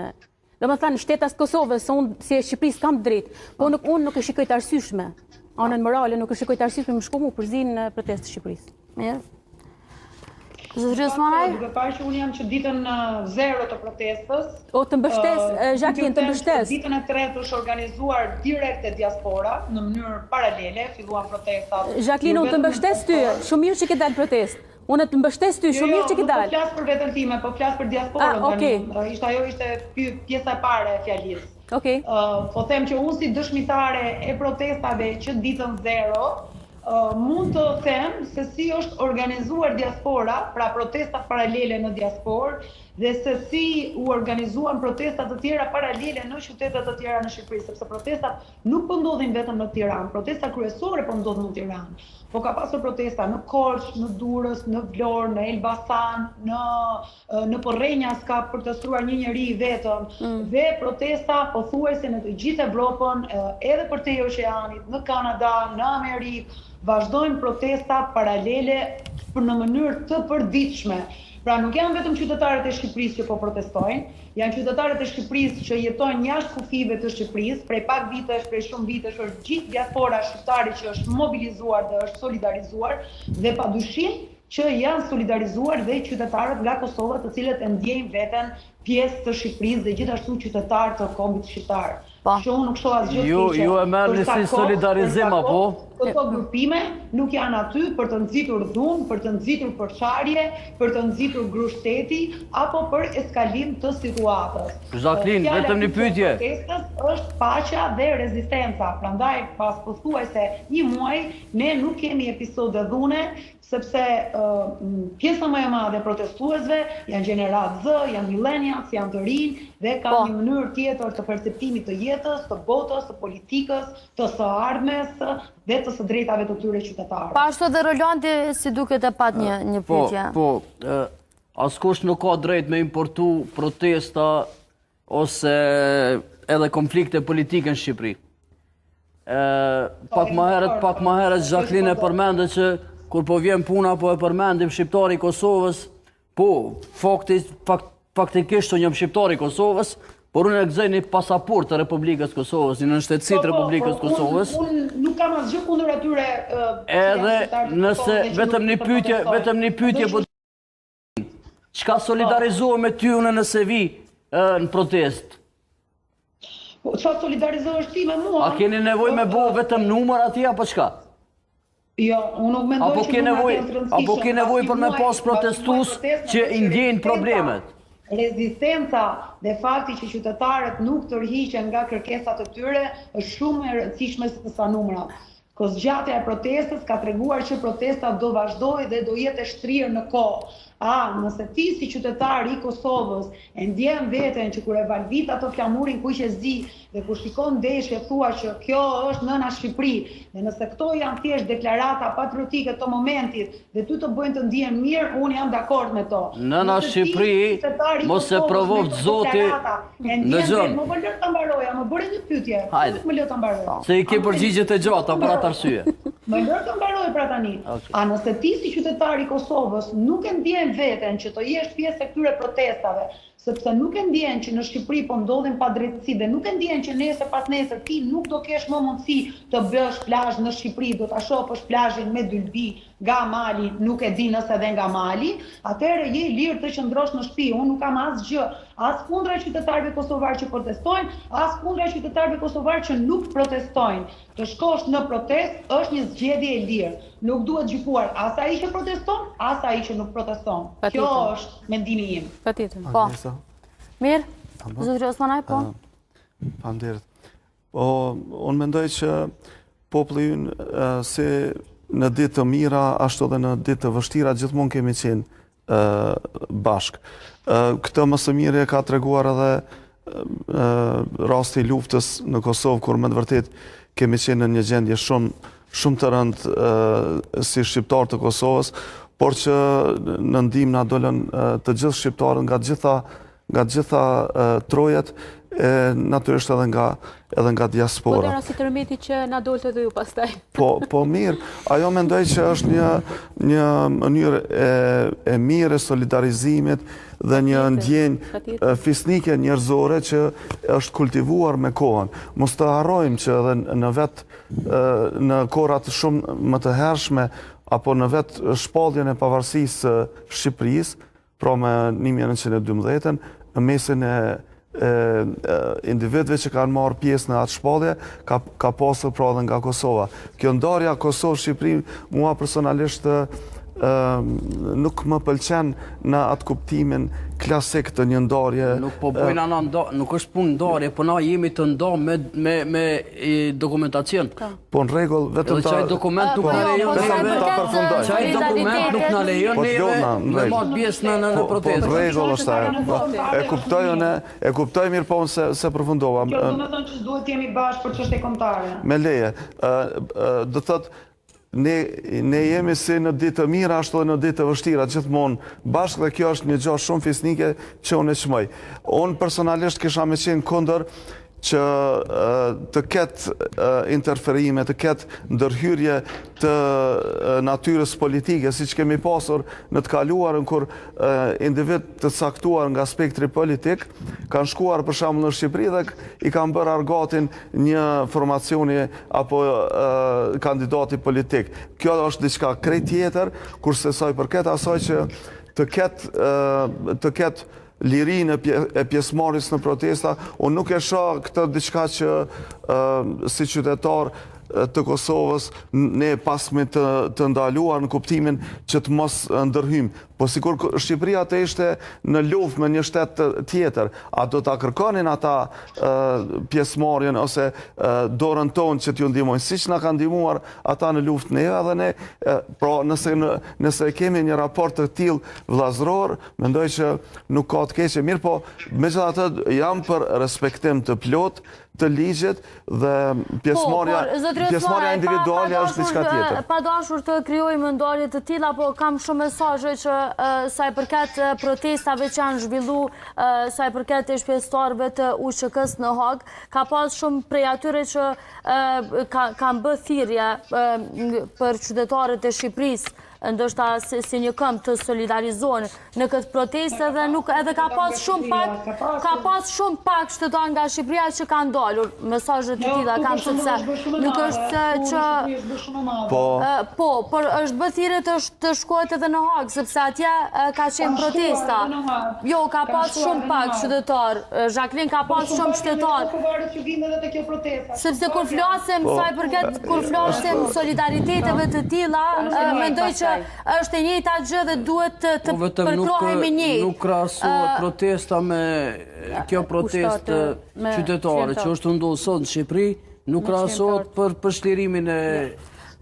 Dhe më thanë, shtetas Kosovës, unë si e Shqipëris kam drejt, po unë nuk e shikoj të arsyeshme. Anën morale nuk e shikoj të arsyeshme më shku më përzi në protestë të Shqipëris. Mirë. Zotëri Osmanaj? Duke parë që unë jam që ditën 0 të protestës. O të mbështes, Jacqueline, të mbështes. Ditën e 3 është organizuar direkt e diaspora, në mënyrë paralele, filluan protestat. Jacqueline, unë të mbështes ty, shumë mirë që ke dalë protest. Unë të mbështes ty, shumë mirë që ke dalë. Jo, nuk po flas për veten time, po flas për diasporën. Ajo ishte pjesa e parë e fjalisë. Po them që unë si dëshmitare e protestave që ditën 0, mund të them se si është organizuar diaspora, pra protestat paralele në diasporë, dhe se si u organizuan protestat të tjera paralele në qytetet të tjera në Shqipëri, sepse protestat nuk po ndodhin vetëm në Tiranë, protestat kryesore po ndodhin në Tiranë. Po ka pasur protesta në Korçë, në Durrës, në Vlorë, në Elbasan, në Porrënjas ka protestuar një njeri vetëm, dhe protesta pothuajse në të gjithë Evropën, edhe përtej oqeanit, në Kanada, në Amerikë, vazhdojnë protesta paralele në mënyrë të përditshme. Pra nuk janë vetëm qytetarët e Shqipërisë që po protestojnë, janë qytetarët e Shqipërisë që jetojnë jashtë kufive të Shqipërisë, prej pak vitesh, prej shumë vitesh, është gjithë diaspora shqiptare që është mobilizuar dhe është solidarizuar, dhe padyshim që janë solidarizuar dhe qytetarët nga Kosova, të cilët e ndjejnë veten pjesë të Shqipërisë dhe gjithashtu qytetarë të kombit shqiptar. Që unë nuk shoh asgjë keqe. Ju e merrni si solidarizim apo? Këto grupime nuk janë aty për të nxitur dhunë, për të nxitur përçarje, për të nxitur grushteti apo për eskalim të situatës. Jacqueline, vetëm një pyetje. Protestës është paqja dhe rezistenca. Prandaj pas pothuajse një muaji ne nuk kemi episode dhune, sepse pjesa më e madhe protestuesve janë gjenerat Z, janë millennials, janë të rinj dhe kanë një mënyrë tjetër të perceptimit të jetës, të botës, të politikës, të së ardhmes dhe të së drejtave të tyre qytetarëve. Pa ashtu dhe Rolandi si duket e pat një pyetje. Po, askush nuk ka drejt me importu protesta ose edhe konflikte politike në Shqipëri. Pak më herët Jacqueline e përmende që kur po vjen puna, po e përmendim shqiptari i Kosovës, po, faktikisht unë jam shqiptari i Kosovës, por unë e gëzoj një pasaport të Republikës Kosovës, një nënshtetësi të Republikës Kosovës. Unë nuk kam asgjë kundër atyre... Edhe nëse vetëm një pyetje, po çka solidarizohem me ty unë nëse vi në protest? Çfarë solidarizohesh ti me mua? A keni nevojë me bo vetëm numër atje apo çka? Jo, unë nuk mendoj që apo ke nevojë për me pas protestues që i ndjejnë problemet. Rezistenca dhe fakti që qytetarët nuk tërhiqen nga kërkesat e tyre është shumë e rëndësishme se sa numrat. Kozgjatja e protestës ka treguar që protesta do vazhdojë dhe do jetë e shtrirë në kohë. Nëse ti si qytetar i Kosovës e ndjen veten që kur e valvit ato flamurin kuq e zi dhe kur shikon ndeshje thua që kjo është nëna Shqipëri, dhe nëse këto janë thjesht deklarata patriotike të momentit dhe ty të bëjnë të ndihen mirë, unë jam dakord me to. Nëna Shqipëri, mos e provoft zoti. Në zon. Më bëlë të mbaroja, më bëre një pyetje. Hajde. Më lë të mbaroj. Se i ke përgjigjet e gjata për atë arsye. Më lërë të mbaroj pra tani. A nëse ti si qytetari i Kosovës nuk e ndjen veten që të jesh pjesë e këtyre protestave, sepse nuk e ndjen që në Shqipëri po ndodhin padrejtësi dhe nuk e ndjen që nesër pas nesër ti nuk do kesh më mundësi të bësh plazh në Shqipëri, do ta shohësh plazhin me dylbi nga mali, nuk e di nëse edhe nga mali, atëherë je i lirë të qëndrosh në shtëpi. Unë nuk kam asgjë, as kundra qytetarëve kosovar që protestojnë, as kundra qytetarëve kosovar që nuk protestojnë. Të shkosh në protest është një zgjedhje e lirë. Nuk duhet gjykuar as ai që proteston, as ai që nuk proteston. Kjo është mendimi im. Patjetër. Po. Mirë. Zotri Osmanaj, po. Faleminderit. Po, unë mendoj që populli ynë si në ditë të mira, ashtu edhe në ditë të vështira, gjithmonë kemi qenë bashkë. Këtë më së miri e ka treguar edhe rasti i luftës në Kosovë, kur me të vërtet kemi qenë në një gjendje shumë të rëndë si shqiptar të Kosovës, por që në ndihmë na dolën të gjithë shqiptarët nga gjitha trojet, natyrisht edhe nga diaspora. Po dhe rasti tërmeti që na dolte dhe ju pastaj. Po mirë, ajo mendoj që është një mënyrë e mirë e solidarizimit dhe një ndjenjë fisnike njerëzore që është kultivuar me kohën. Mos të harrojmë që edhe në kohrat shumë më të hershme apo në vetë shpalljen e pavarësisë së Shqipërisë, pra me 1912, në mesin e individëve që kanë marrë pjesë në atë shpallje, ka pasur pra edhe nga Kosova. Kjo ndarja Kosovë-Shqipëri mua personalisht nuk më pëlqen në atë kuptimin klasik të një ndarje. Nuk po bëjnë nuk është punë ndarje, po na jemi të ndarë me dokumentacion. Po në rregull, vetëm çaj dokument nuk na lejon ta përfundoj. Çaj dokument nuk na lejon me marrë pjesë në protestë. Po rregull është ajo. E kuptoj mirë, po unë se përfundova. Kjo do të thonë që duhet jemi bashkë për çështje kombëtare. Me leje, do thotë ne jemi si në ditë të mira, ashtu edhe në ditë të vështira, gjithmonë bashkë, dhe kjo është një gjë shumë fisnike që unë e çmoj. Unë personalisht kisha me qenë kundër që të ketë interferime, të ketë ndërhyrje të natyrës politike, si që kemi pasur në të kaluarën, kur individ të caktuar nga spektri politik kanë shkuar për shembull në Shqipëri dhe i kanë bërë argatin një formacioni apo kandidati politik. Kjo është diçka krejt tjetër, kurse sa i përket asaj që të ketë lirinë e pjesëmarrjes në protesta, unë nuk e shoh këtë diçka që si qytetar të Kosovës ne pasme të ndaluar në kuptimin që të mos ndërhyjmë. Po sikur Shqipëria të ishte në luftë me një shtet tjetër, a do ta kërkonin ata pjesëmarrjen ose dorën tonë që t'ju ndihmojnë, siç na kanë ndihmuar ata në luftë neve, edhe ne, pra nëse kemi një raport të tillë vëllazëror, mendoj që nuk ka të keqe. Mirë, po megjithatë jam për respektim të plot të ligjit dhe pjesëmarrja individuale është diçka tjetër. Pa dashur të krijojmë ndarje të tilla, po kam shumë mesazhe që sa i përket protestave që janë zhvilluar, sa i përket shpestarëve të UÇK-s në Hag, ka pas shumë prej atyre që kanë bërë thirrje për qytetarët e Shqipërisë, ndoshta si një këmbë të solidarizohen në këtë protestë, dhe nuk edhe ka pas shumë pak qytetarë nga Shqipëria që kanë dalur. Mesazhe të tilla kanë, sepse nuk është që por është bërë thirrje të shkohet edhe në Hag, sepse atje ka qenë protesta. Jo, ka pas shumë pak qytetarë. Jacqueline, ka pas shumë qytetarë. Sepse kur flasim solidariteteve të tilla, mendoj që është e njëjta gjë dhe duhet të përkrohemi njëjtë. Nuk krahasohet protesta me kjo protestë qytetare që është ndodhur sot në Shqipëri, nuk krahasohet për shlirimin e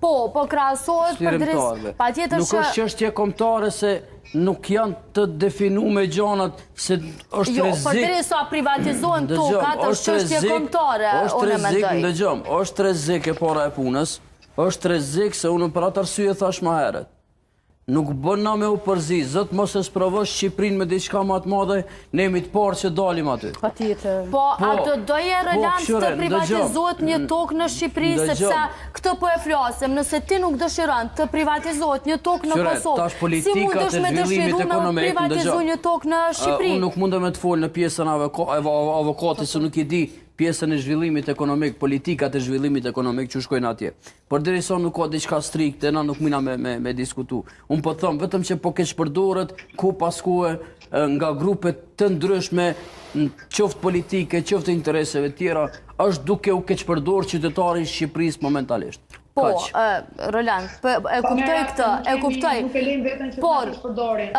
Po krahasohet për drejt. Patjetër nuk është çështje kombëtare se nuk janë të definuar gjanat se është rrezik. Jo, përderisa privatizohen tokat, është çështje kombëtare, unë mendoj. Dëgjom, është rrezik e para e punës, është rrezik se unë për atë arsye thash më herët. Nuk bën na me u përzi, zot mos e sprovosh Shqipërinë me diçka më të madhe, ne jemi të parë që dalim aty. Patjetër. Po, a do doje Roland të privatizohet një tokë në Shqipëri, sepse këtë po e flasim, nëse ti nuk dëshiron të privatizohet një tokë në Kosovë, si mundesh me dëshiru me privatizu një tokë në Shqipëri? Unë nuk mundem me të folë në pjesën avokatit se nuk i di pjesën e zhvillimit ekonomik, politikat e zhvillimit ekonomik që shkojnë atje. Por derisa nuk ka diçka strikte, na nuk mina me diskutu. Unë po them vetëm që po keq përdoret ku pas kohe nga grupe të ndryshme, qoftë politike, qoftë intereseve tjera, është duke u keq përdorur qytetarin Shqipërisë momentalisht. Po, Roland, e kuptoj këtë, e kuptoj. Nuk e lejmë vetën që por, të shpërdorin.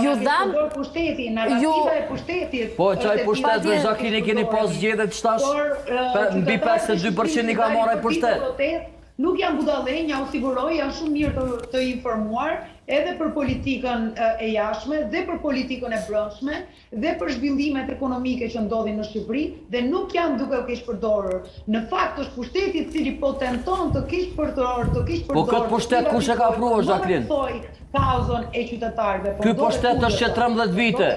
Ju dam... pushteti, narrativa e pushtetit. Po, qaj pushtet, Zhaklini, keni pas zgjedhjet shtash, mbi 52% i ka marrë e pushtet. Nuk janë budallë, ja u siguroj, janë shumë mirë të informuar, edhe për politikën e jashtme, dhe për politikën e brendshme, dhe për zhvillimet ekonomike që ndodhin në Shqipëri, dhe nuk janë duke u keq përdorur. Në fakt është pushteti i cili po tenton të keq përdorur, Po këtë pushtet kush e ka pruar, Zhaklin? Kauzën e qytetarëve. Ky pushtet është që 13 vite.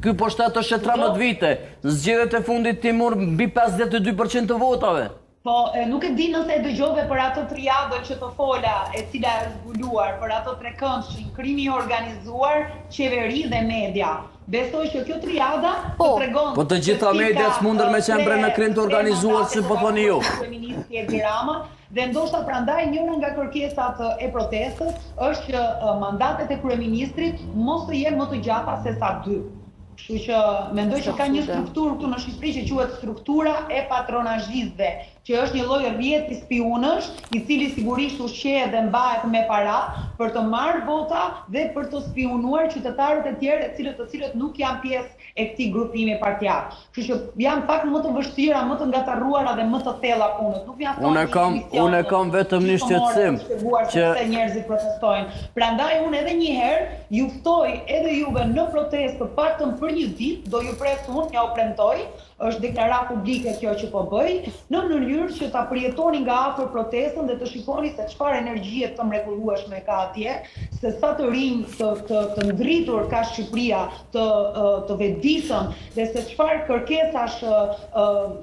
Ky pushtet është që 13 vite. Në zgjedhjet e fundit ti mor mbi 52% të votave. Po, nuk e di nëse e dëgjove për atë triadën që të fola, e cila e zbuluar, për atë trekëndshin, krimi organizuar, qeveri dhe media. Besoj që kjo triada të tregon... Po të gjitha mediat s'mundër me qenë bre në krim të organizuar që po thoni ju. Dhe ndoshta prandaj njëra nga kërkesat e protestës është që mandatet e kryeministrit mos të jenë më të gjata se sa 2. Kështu që mendoj që ka një strukturë këtu në Shqipëri që quhet struktura e patronazhistëve, që është një lloj rrjeti spionësh, i cili sigurisht ushqehet dhe mbahet me para për të marrë vota dhe për të spionuar qytetarët e tjerë, të cilët nuk janë pjesë e këtij grupimi partijak. Kështu që janë pak më të vështira, më të ngatarruara dhe më të thella punët. Nuk janë unë kam vetëm një shqetësim që njerëzit protestojnë. Prandaj unë edhe një herë ju ftoj edhe juve në protestë të paktën për një ditë, do ju pres unë, ja u premtoj, është deklaratë publike kjo që po bëj, në mënyrë që ta përjetoni nga afër protestën dhe të shikoni se çfarë energjie të mrekullueshme ka atje, se sa të rinj të ngritur ka Shqipëria, të vetëdijshëm, dhe se çfarë kërkesash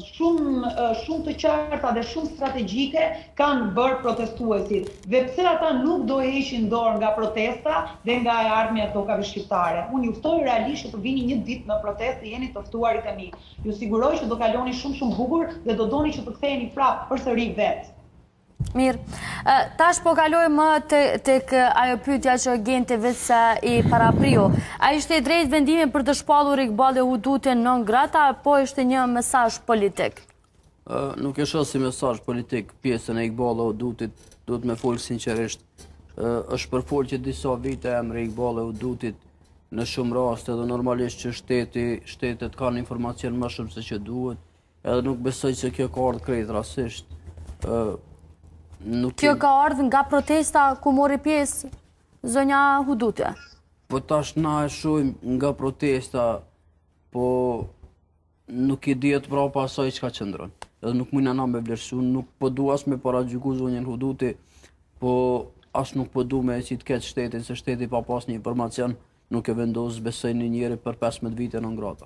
shumë të qarta dhe shumë strategjike kanë bërë protestuesit. Dhe pse ata nuk do heqin dorë nga protesta dhe nga e ardhmja e tokave shqiptare. Unë ju ftoj realisht që të vini një ditë në protestë, jeni të ftuarit e mi. Ju siguroj që do kaloni shumë bukur dhe do doni që të ktheheni prapë përsëri vetë. Mirë. Tash po kalojmë tek ajo pyetja që gjente vetë i parapriu. A ishte drejt vendimi për të shpallur Iqbal Hudutën non grata, apo ishte një mesazh politik? Nuk e shoh si mesazh politik pjesën e Iqbal Hudutit, duhet me folë sinqerisht. Është përfolë që disa vite emri Iqbal Hudutit në shumë raste dhe normalisht që shtetet kanë informacion më shumë se që duhet, edhe nuk besoj që kjo ka ardhur krejt rastisht. Kjo ka ardhur nga protesta ku mori pjesë zonja Hudutja? Po tash na e shohim nga protesta, po nuk i dihet prapa asaj çka qëndron. Edhe nuk mundna na me vlerësu, nuk po dua as me paragjyku zonjën Huduti, po as nuk po du me që të ketë shtetin, se shteti pa pas një informacion nuk e vendos besoj një njeri për 15 vite non grata.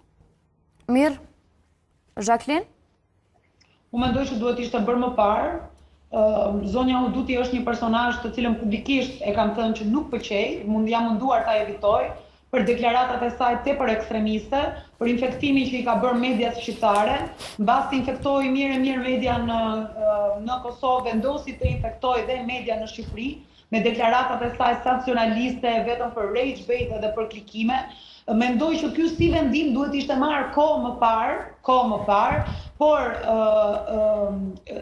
Mirë. Jacqueline? Unë mendoj që duhet ishte bërë më parë. Zonja Huduti është një personazh të cilën publikisht e kam thënë që nuk pëlqej, jam munduar ta evitoj për deklaratat e saj tepër ekstremiste, për infektimin që i ka bërë medias shqiptare, mbasi infektoi mirë media në Kosovë, vendosi të infektoi dhe media në Shqipëri, me deklaratat e saj sensacionaliste vetëm për rage bait dhe për klikime. Mendoj që ky si vendim duhet ishte marrë kohë më parë, por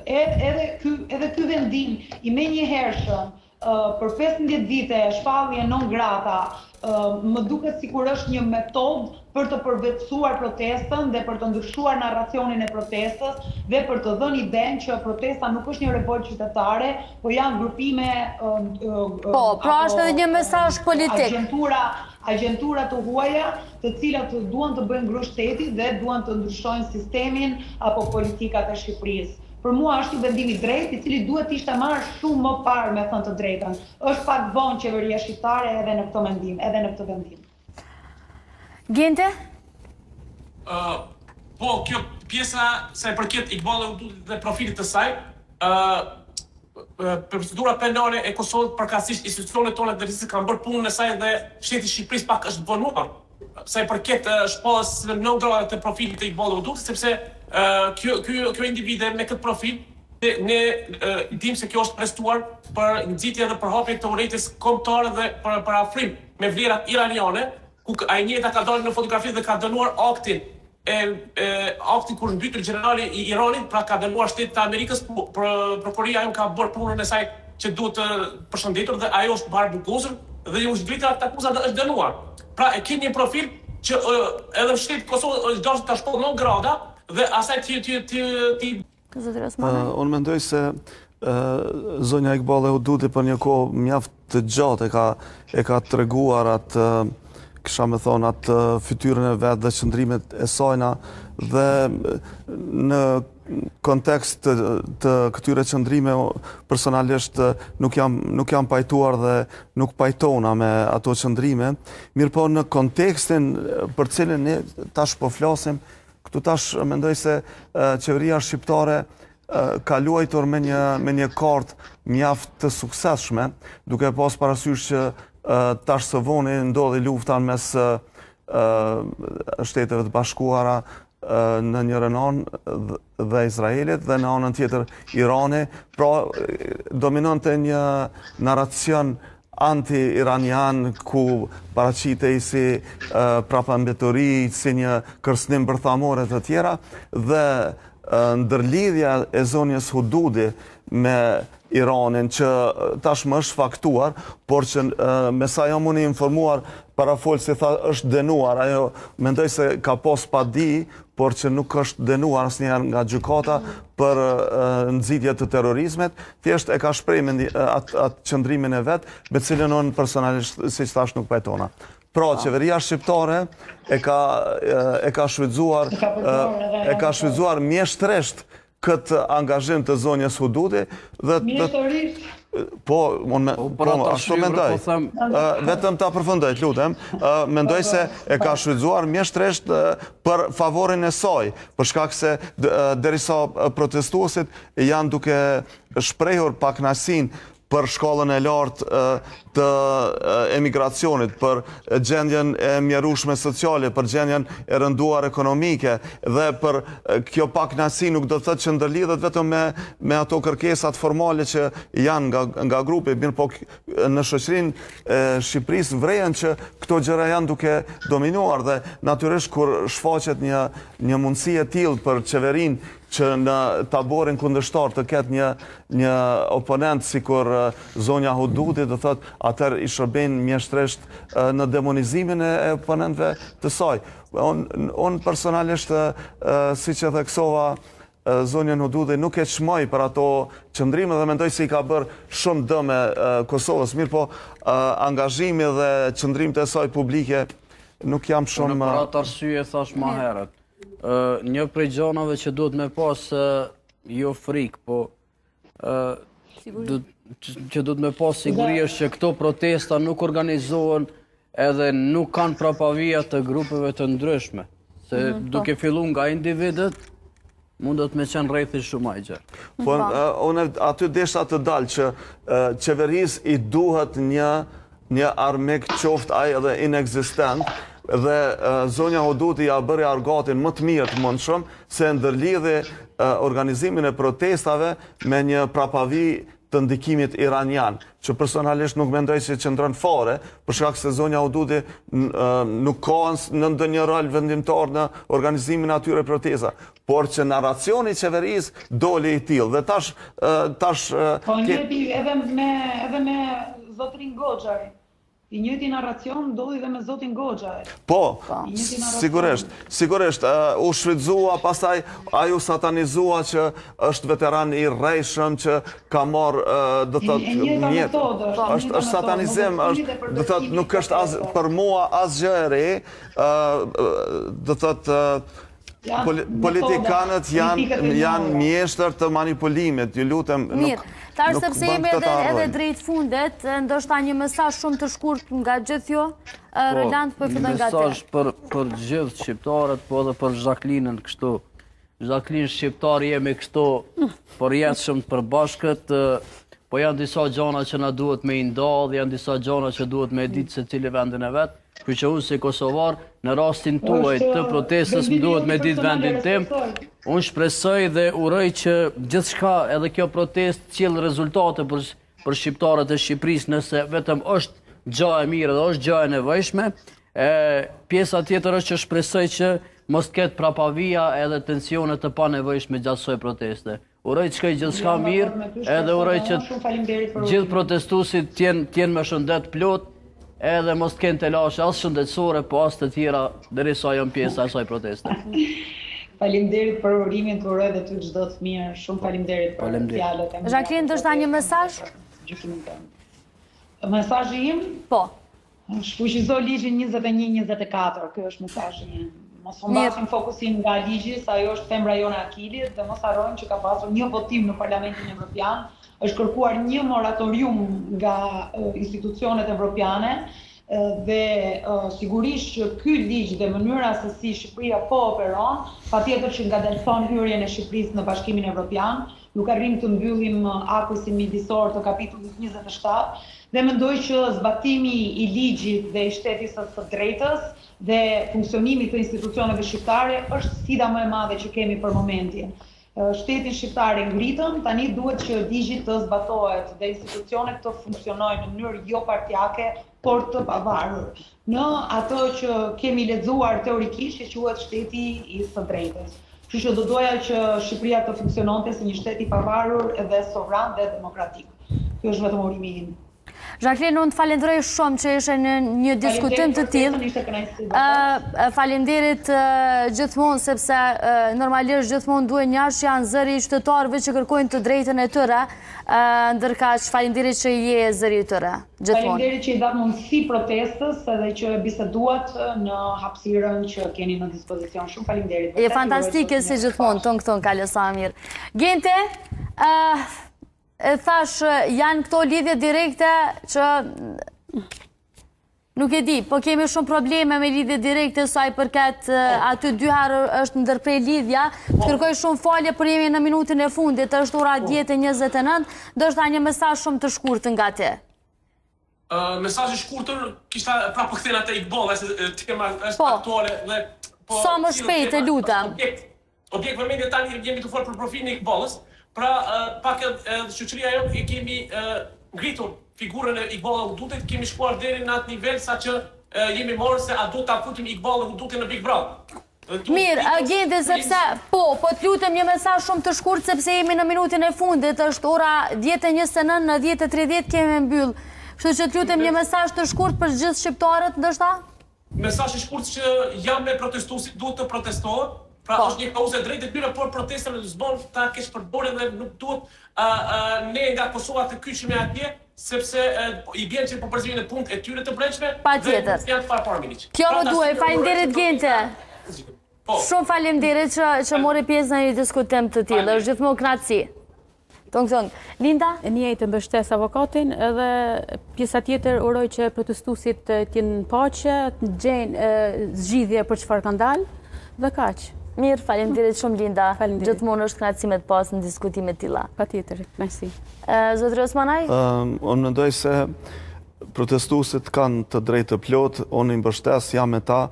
edhe ky vendim i menjëhershëm për 15 vite shpallje non grata më duket sikur është një metodë për të përvetësuar protestën dhe për të ndryshuar narracionin e protestës dhe për të dhënë idenë që protesta nuk është një revoltë qytetare, po janë grupime pra është edhe një mesazh politik. Agjentura të huaja, të cilat duan të bëjnë grush shtetit dhe duan të ndryshojnë sistemin apo politikat e Shqipërisë. Për mua është një vendim i drejtë, i cili duhet ishte marrë shumë më parë, me thënë të drejtën. Është pak vonë qeveria shqiptare edhe në këtë mendim, edhe në këtë vendim. Gjente? Po, kjo pjesa sa e përket Iqbal Hududit dhe profilit të saj, procedura penale e Kosovës përkatësisht institucionet tona të drejtësisë kanë bërë punën e saj dhe shteti i Shqipërisë pak është vonuar. Sa i përket shpallës në nëngrave të profilit të Iqbal Hududit, sepse kjo individe me këtë profil, ne dim se kjo është prestuar për nxitje dhe përhapje të urrëties kombëtare dhe për afrim me vlerat iraniane, ku ai njëjta ka dalë në fotografi dhe ka dënuar aktin kur mbytur generali i Iranit, pra ka dënuar shtetit të Amerikës, prokuroria ka bërë punën e saj që duhet të përshëndetur dhe ajo është bërë bukosur dhe ju zbritur atë akuzat dhe është dënuar. Pra e keni një profil që edhe në shtetit Kosovë është dashur ta shpallë në grada dhe asaj ti unë mendoj se zonja Iqbal Hududit për një kohë mjaft të gjatë e ka treguar atë kisha me thonë atë fytyrën e vetë dhe qëndrimet e sajna dhe në kontekst të këtyre qëndrime personalisht nuk jam pajtuar dhe nuk pajtona me ato qëndrime, mirë po në kontekstin për cilin ne tash po flasim, këtu tash mendoj se qeveria shqiptare ka luajtur me një kartë mjaft të suksesshme, duke pas parasysh që tash së voni ndodhi lufta mes Shteteve të Bashkuara në njërën anë dhe Izraelit dhe në anën tjetër Irani, pra dominonte një narracion anti-iranian ku paraqitej si prapambetori, si një kërcënim bërthamore të tjera dhe ndërlidhja e zonjës Hududi me Iranin, që tashmë është faktuar, por që me sa jam unë informuar parafolë si tha është dënuar, ajo mendoj se ka pas pa di, por që nuk është dënuar asnjëherë nga gjykata për nxitje të terrorizmit, thjesht e ka shprehë atë qëndrimin e vet, me cilën unë personalisht siç thash nuk pajtona. Pra, qeveria shqiptare e ka shfrytzuar mjeshtresht këtë angazhim të zonjës Hududit dhe po, ashtu mendoj. Vetëm ta përfundoj, lutem. Mendoj se e ka shfrytzuar mjeshtresht për favorin e saj, për shkak se derisa protestuesit janë duke shprehur pakënaqësinë për shkallën e lartë të emigracionit, për gjendjen e mjerueshme sociale, për gjendjen e rënduar ekonomike dhe për kjo pakënaqësi nuk do të thotë që ndërlidhet vetëm me ato kërkesat formale që janë nga grupi, mirë po në shoqërinë e Shqipërisë vrehen që këto gjëra janë duke dominuar dhe natyrisht kur shfaqet një mundësi e tillë për qeverinë që në taborin kundërshtar të ketë një oponent sikur zonja Hududit, do thotë atëherë i shërbejnë mjeshtresht në demonizimin e oponentëve të saj. Unë personalisht, siç e theksova, zonjën Hududit nuk e çmoj për ato qëndrime dhe mendoj se i ka bërë shumë dëm Kosovës, mirë po angazhimi dhe qëndrimet e saj publike nuk jam shumë... Në për atë arsye thash më herët. Një prej gjanave që duhet me pas jo frikë, po që duhet me pas siguri është që këto protesta nuk organizohen edhe nuk kanë prapavija të grupeve të ndryshme. Se duke fillu nga individet, mundet me qenë rrethi shumë ajgjer. Po, unë aty desha të dalë që qeveris i duhet një armik qoftë aj edhe inexistent, dhe zonja Hududi ja bëri argatin më të mirë të mundshëm se ndërlidhi organizimin e protestave me një prapavi të ndikimit iranian, që personalisht nuk mendoj se qëndron fare, për shkak se zonja Hududi nuk ka në ndonjë rol vendimtar në organizimin e atyre protesta, por që narracioni i qeverisë doli i tillë dhe tash po njëti edhe me zotrin Goxhari. I njëjti narracion ndodhi dhe me zotin Goxha. Po, sigurisht, u shfrytëzua, pastaj aju satanizua që është veteran i rrejshëm, që ka marrë, do të thotë, mjetë. Është satanizim, do të thotë, nuk është për mua asgjë e re, do të thotë, politikanët janë mjeshtër të manipulimit, ju lutem. Mirë, tarë sepse jemi edhe drejt fundet, ndoshta një mesazh shumë të shkurt nga gjithë jo, Roland, po fillon nga te. Mesazh për gjithë shqiptarët, po edhe për Zhaklinën kështu. Zhaklinë shqiptar jemi kështu përjetshëm të përbashkët, po janë disa gjëra që na duhet me i ndodh, janë disa gjëra që duhet me ditë se cili vendin e vet. Për që unë si Kosovar, në rastin tuaj të protestës më duhet me ditë vendin tim, unë shpresoj dhe uroj që gjithçka edhe kjo protest cilë rezultate për shqiptarët e Shqipërisë, nëse vetëm është gjë e mirë dhe është gjë e nevojshme. Pjesa tjetër është që shpresoj që mos ketë prapavija edhe tensionet të panevojshme gjatë kësaj proteste. Uroj që gjithçka mirë, edhe uroj që gjithë protestuesit t'jenë me shëndet plot, edhe mos të kenë të lashe asë shëndetësore, po asë të tjera, derisa janë pjesë asaj proteste. Faleminderit për urimin, të uroj dhe ty çdo të mirë. Shumë faleminderit për fjalët e mia. Jacqueline, do të një mesazh? Mesazhi im? Po. Shfuqizo ligjin 21-24, ky është mesazhi im. Mos humbasim fokusin nga ligji, sa ajo është femra jone Akilit, dhe mos harrojmë që ka pasur një votim në Parlamentin Evropian, është kërkuar një moratorium nga institucionet evropiane dhe sigurisht që ky ligj dhe mënyra se si Shqipëria po operon, patjetër që ngadalson hyrjen e Shqipërisë në Bashkimin Evropian, nuk arrim të mbyllim akusin midisor të kapitullit 27 dhe mendoj që zbatimi i ligjit dhe i shtetjes së drejtës dhe funksionimit të institucioneve shqiptare është sfida më e madhe që kemi për momentin. Shtetin shqiptar e ngritëm, tani duhet që ligji të zbatohet dhe institucionet të funksionojnë në mënyrë jo partijake, por të pavarur. Në ato që kemi lexuar teorikisht që quhet shteti i së drejtës. Kështu që do doja që Shqipëria të funksiononte si një shtet i pavarur dhe sovran dhe demokratik. Kjo është vetëm urimi im. Jacqueline, unë të falenderoj shumë që ishe në një diskutim të tillë. Falenderit gjithmonë, sepse normalisht gjithmonë duhen njerëz që janë zëri i qytetarëve që kërkojnë të drejtën e tyre, ndërkaq falenderit që je zëri i tyre. Falenderit që i dha mundësi protestës edhe që biseduat në hapësirën që keni në dispozicion. Shumë falenderit. Je fantastike si gjithmonë, ton Kale Samir. Gente, thash, janë këto lidhje direkte që nuk e di, po kemi shumë probleme me lidhje direkte, sa i përket aty 2 herë është ndërprej lidhja, kërkoj shumë falje për jemi në minutën e fundit, është ora 10:29, do është një mesazh shumë të shkurtër nga ti. Mesazhi i shkurtër kishte prapë kthena te Iqballa, se tema është aktuale dhe sa më shpejt, e lutem. Objekt vëmendje tani jemi të folë për profilin e Iqballës. Pra, pak edhe shoqëria jonë i kemi ngritur figurën e Iqballa Hudutit, kemi shkuar deri në atë nivel sa që jemi marrë se a do ta futim Iqballa Hudutin në Big Brother. Mirë, Gjende, sepse po të lutem një mesazh shumë të shkurt sepse jemi në minutën e fundit, është ora 10:29, në 10:30 kemi mbyll. Kështu që të lutem një mesazh të shkurt për gjithë shqiptarët, ndoshta? Mesazh i shkurt që jam me protestuesit, duhet të protestohet. Pra është një kauzë e drejtë e tyre, por protestën e zbon ta kesh përbërë dhe nuk duhet ne nga Kosova të kyçemi atje, sepse i bjen që po përzimin e punët e tyre të brendshme dhe janë të paraparamiq. Kjo më duhet, faleminderit Gjente. Shumë faleminderit që mori pjesë në një diskutim të tillë, është gjithmonë kënaqësi. Linda? E njëjtë mbështes avokatin, edhe pjesa tjetër uroj që protestuesit të jenë në paqe, të gjejnë zgjidhje për çfarë kanë dalë dhe kaq. Mirë, faleminderit shumë Linda. Gjithmonë është kënaqësi me të pasur në diskutime të tilla. Patjetër, kënaqësi. Zotri Osmanaj? Unë mendoj se protestuesit kanë të drejtë të plot, unë i mbështes, jam me ta,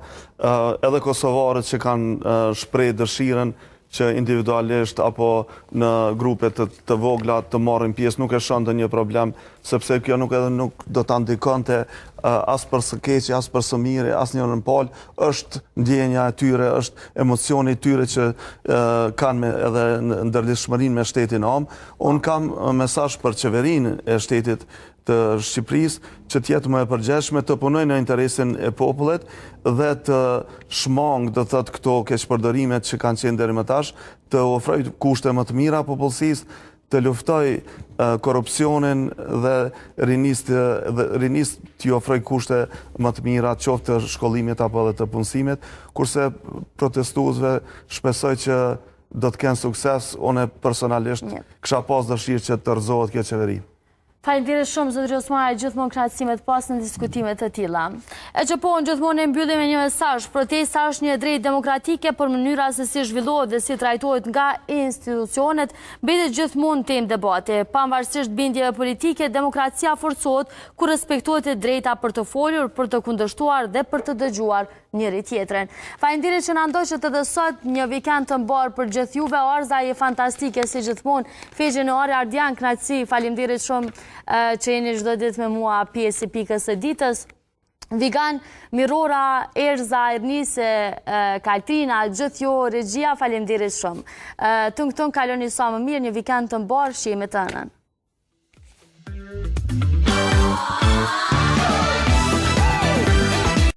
edhe kosovarët që kanë shpreh dëshirën që individualisht apo në grupe të vogla të marrin pjesë, nuk e shoh ndonjë problem, sepse kjo nuk do të ndikonte as për së keqe, as për së mire, as njërën palë, është ndjenja e tyre, është emocioni tyre që kanë edhe ndërlidhshmërinë me shtetin am. Unë kam mesazh për qeverinë e shtetit të Shqipërisë që t'jetë më e përgjeshme, të punojnë në interesin e popullit dhe të shmangë, do thotë, këto keqpërdorimet që kanë qenë deri më tash, të ofroj kushte më të mira popullsisë, të luftoj korupcionin dhe rinis t'i ofroj kushte më të mira, qoftë të shkollimit apo edhe të punësimit, kurse protestuesve shpresoj që do të kenë sukses. Unë personalisht kisha pas dëshirë që të rrezohet kjo qeveri. Faleminderit shumë, zotëri Osmani, gjithmonë kënaqësimet pas në diskutime të tilla. E që po, gjithmonë e mbyllim me një mesazh. Protesta është një drejtë demokratike, për mënyra se si zhvillohet dhe si trajtohet nga institucionet, mbetet gjithmonë temë debate. Pavarësisht bindjeve politike, demokracia forcohet kur respektohet e drejta për të folur, për të kundërshtuar dhe për të dëgjuar njëri tjetrin. Faleminderit që na ndoqët edhe sot një vikend të mbar për gjithë juve. Orza je fantastike si gjithmonë. Fegje në orë Ardian, kënaqësi. Faleminderit shumë që jeni çdo ditë me mua pjesë e pikës së ditës. Vigan, Mirora, Erza, Ernise, Kaltrina, gjithë ju, regjia, faleminderit shumë. Tung kaloni sa më mirë, një vikend të mbar, shihemi të hënën.